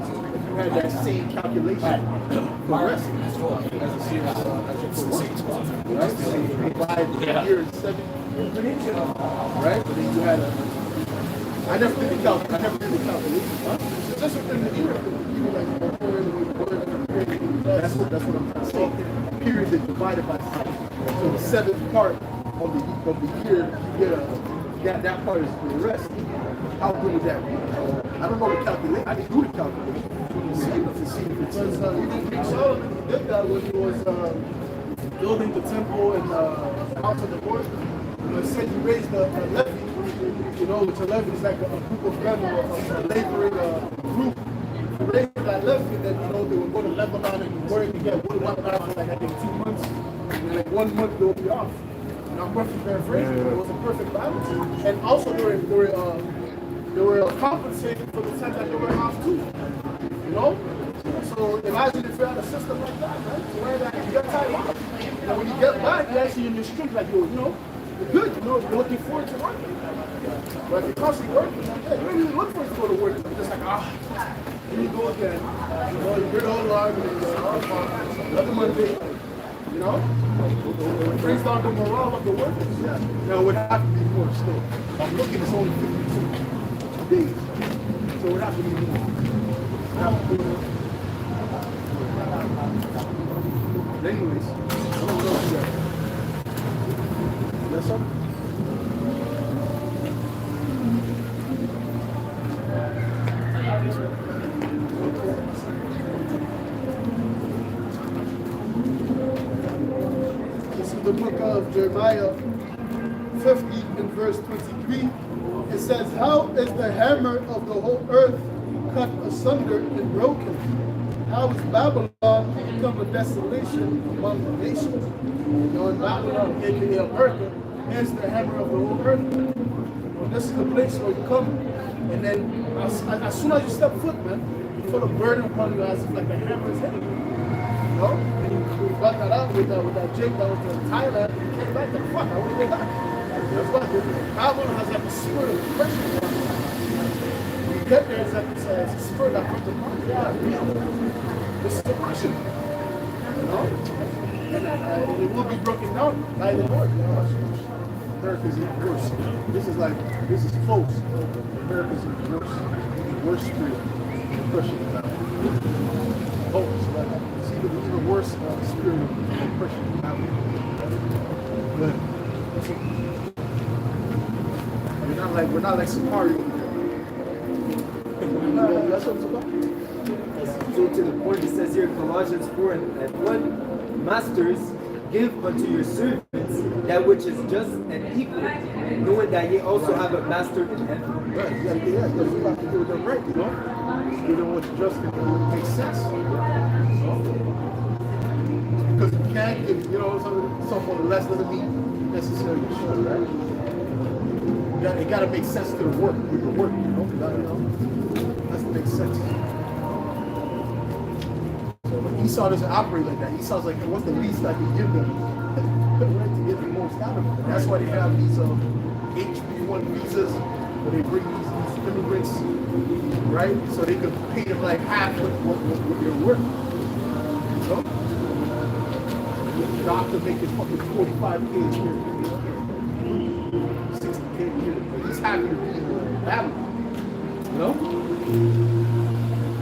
that same calculation for wrestling as a series, right? So you divide year in 7, right? But then you had I never did the calculation. Huh? It's just within the year. That's what I'm trying to say. Period is divided by 7. So the 7th part of the year, you get that part is for the rest. How good would that be? I don't know the calculation. I didn't do the calculation. To see if it's Even King Solomon did that when he was building the temple and house of the Lord. It said he raised the levy, which a levy is like a group of men or a laboring group. He raised that levy, and then they would go to Lebanon and work and get wood Lebanon for like I think 2 months. And like 1 month they would be off. And I'm roughly paraphrasing, but it was a perfect balance. And also they were compensated for the time that they were off too. So imagine if you had a system like that, right? So where that you get time off. And when you get back, you're actually in your street like you're good, you're looking forward to working. But if you're constantly working, you don't really look forward to go to work. You're just like, here you go again. You're the whole alarm and another Monday. It brings down the morale of the workers. Now it would have to be more still. I'm looking, it's only 52 days. So it would have to be more. Anyways, I don't know if that. Yes, sir? This is the book of Jeremiah 50 and verse 23. It says, how is the hammer of the whole earth cut asunder and broken? How is Babylon become a desolation among the nations? In Babylon, aka America, is the hammer of the whole earth. This is the place where you come, and then as soon as you step foot, man, you feel a burden upon you as if like the hammer is hitting you. And you got that out with that Jake that was in Thailand, and you came back, like, fuck, I want to go back. That's why Babylon has like a spirit of depression. Get there is like it's a spirit that comes upon you. Yeah, this is depression. And it will be broken down by the Lord. America's even worse. This is close. America's even worse. Worse spirit. Depression. It's even worse spirit of depression. But we're not like Safari over there. That's what it's about. So to the point, it says here in Colossians 4 and 1, masters, give unto your servants that which is just and equal, knowing that ye also have a master in heaven. Right, you have to do them right, Give them what's just and what makes sense. Because you can't give, someone less doesn't mean necessarily short, right? It gotta make sense to the work, with the work, That's what makes sense. So when he Esau doesn't operate like that. Esau's like, what's the least I can give them? Right, to get the most out of them. And that's why they have these HB1 visas where they bring these immigrants, right? So they could pay them like half what they're worth. You know? The doctor making fucking 45K a year. 60K a year. But he's happy to be in the battle. You know?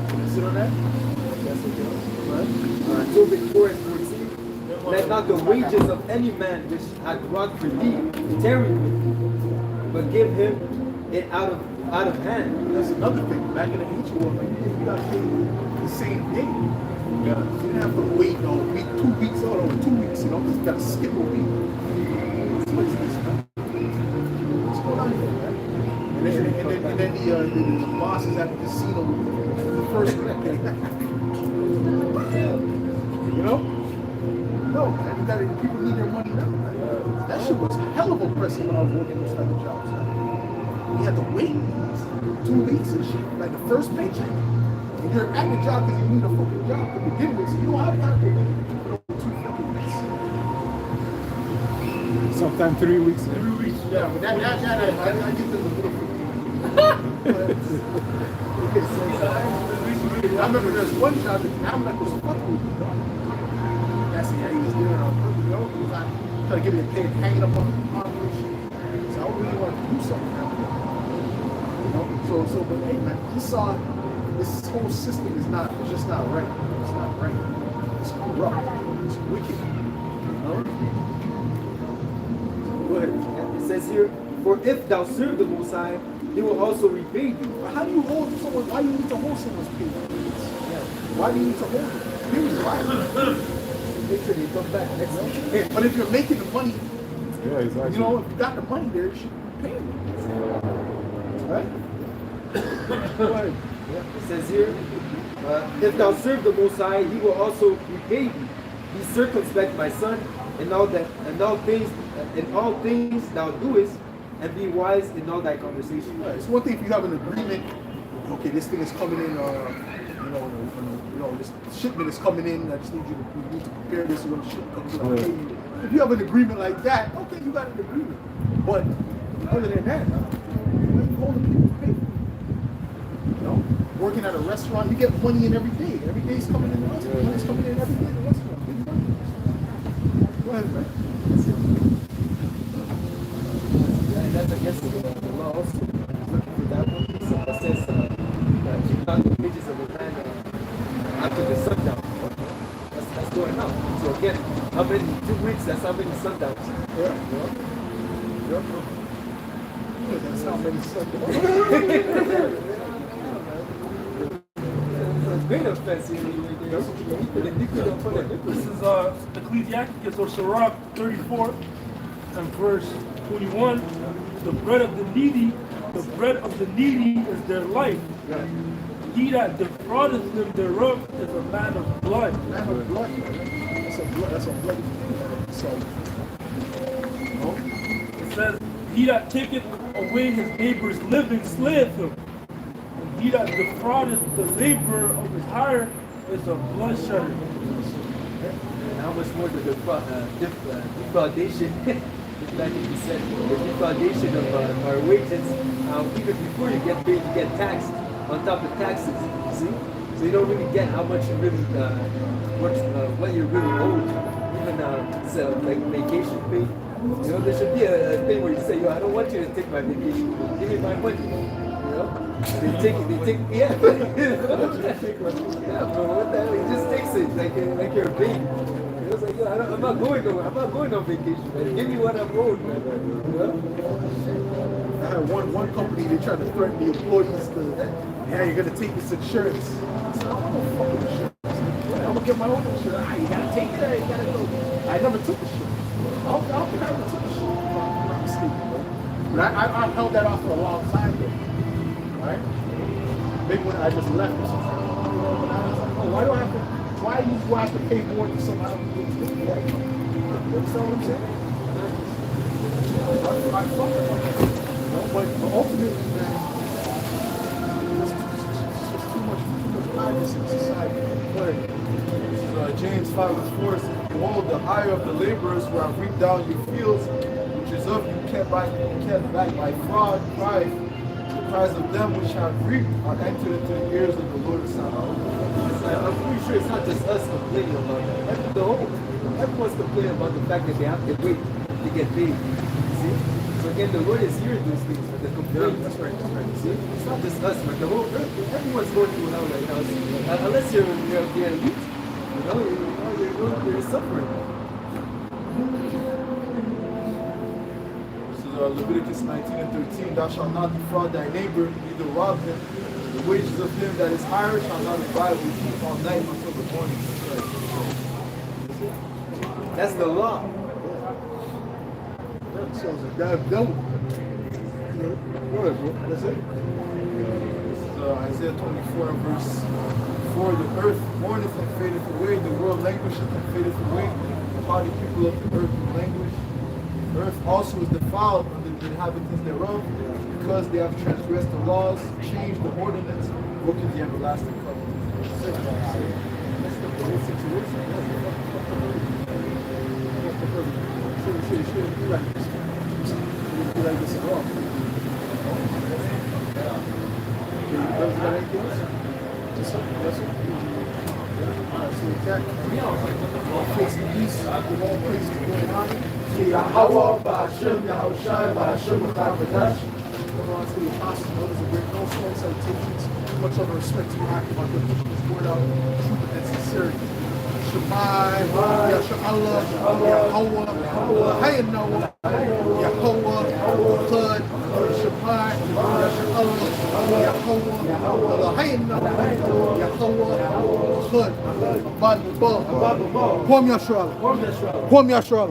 Can I sit on that? That's okay. Right? Tobit 4 and 14. Let not the wages of any man which hath wrought for thee tarry with thee, but give him it out of hand. That's another thing. Back in the ancient world, like, you got paid the same day. Yeah. You didn't have to wait a week, 2 weeks, or 2 weeks, you know, just got to skip a week. What is this, man? What's going on here, man? And then the bosses at the casino, the first one. You know? No, man, people need their money now. Man. That shit was hell of oppressive when I was working those type of jobs. Man. You had to wait 2 weeks and shit, like the first paycheck. And you're at the job because you need a fucking job to begin with, so you don't have time to wait for 2 fucking weeks. Sometimes 3 weeks. 3 weeks. Yeah, but I get them the little. I remember there's one job that I'm like, was fucking with me. That's the he was doing on purpose, you know? He was like, trying to get me a pay hanging up on the shit. So I really want to do something now. You know? But hey, man, he saw this whole system is just not right. It's not right. It's corrupt. It's wicked. You know? Go ahead. It says here, for if thou serve the Most High, he will also repay thee. But how do you hold someone? Why do you need to hold someone's pay? Yeah. Why do you need to hold it? Period. Why? Make sure they come back next week. But if you're making the money, Yeah, exactly. you know, if you got the money there, you should pay them. Right? Go ahead. It says here, if thou serve the Most High, he will also repay thee. Be circumspect, my son, in all things thou doest, and be wise in all thy conversation. Right. It's one thing if you have an agreement. Okay, this thing is coming in. This shipment is coming in. I just need you to prepare this when the shipment comes in. I'll pay you. If you have an agreement like that, okay, you got an agreement. But other than that, you hold the people's pay. You know, working at a restaurant, you get money in every day. Every day's coming in the restaurant. Money's coming in every day in the restaurant. Big money. Go ahead, man. And that's against the law also. Looking for that one piece that says keep not the wages of the man after the sundown. That's going up. So again, how many 2 weeks? That's how many sundowns. Yeah. That's how many Sundays. Great offense. This is Ecclesiasticus or Sirach 34 and verse 21. The bread of the needy is their life. He that defraudeth them thereof is a man of blood. Man of blood. That's a bloody thing. So, It says, he that taketh away his neighbor's living slayeth him. And he that defraudeth the labor of his hire is a bloodshedder. And how much more the defraudation, like you said, the defraudation of our wages, even before you get paid, you get taxed on top of taxes, see? So you don't really get how much you really, what you're really owed. Even like vacation pay. You know, there should be a thing where you say, yo, I don't want you to take my vacation, give me my money. You know? And yeah. Yeah, bro, what the hell? He just takes it like you're a baby. He was like, yo, I'm not going nowhere. I'm not going on vacation, man. Give me what I'm owed, man. You know? I had one company, they tried to threaten the employees to, yeah, you're gonna take this insurance. I said, I don't want no fucking insurance. I'm gonna get my own insurance. You gotta take it, you gotta go. I never took the shit. I don't think I ever took the shit. I'm not mistaken, bro. But I held that off for a long time, though. Right? Maybe when I just left or something. But I was like, oh, why do I have to pay more than somebody else? You understand what I'm saying? I fuck it. But ultimately, man, there's too much madness in society. This is James 5:4 says, behold, the hire of the laborers who have reaped down your fields, which is of you kept back by fraud, pride. The cries of them which have reaped are entered into the ears of the Lord of Sabaoth. I'm pretty sure it's not just us complaining about that. Everyone's complaining about the fact that they have to wait to get paid. See? So again, the Lord is hearing those things, but the complaint. That's right. See? It's not just us, but the whole earth. Everyone's going through hell right now. See? Unless you're the elite, you're suffering. Leviticus 19:13, thou shalt not defraud thy neighbor, neither rob him. The wages of him that is hired shall not abide with you all night until the morning. That's the law. So it's a damn devil. Go ahead, bro. That's it. This is Isaiah 24 and verse 4. The earth mourneth and fadeth away, the world languisheth and fadeth away. The haughty people of the earth will languish. The earth also is defiled under the inhabitants thereof, because they have transgressed the laws, changed the ordinance, broken the everlasting covenant. That's the whole situation. Shouldn't be like this. Shouldn't be like this at all. You got anything else? Just something. That's it. Alright, so with that, all praise to peace, all praise to going on. Yahweh, Ba'ashem, Yahushai, Ba'ashem, Chavodash. Going on to the apostles, brothers, and great notes, salutations. Much of respect to you, Hakim, for pushing this word out, truth and sincerity. Shemai, Yahshua, Yahweh, Hayya Noah, Yahweh, Chud, Shemai, Yahshua, Yahweh, Hayya Noah, Yahweh, Chud, Abad Ba, Kwam Yahshua, Kwam Yahshua.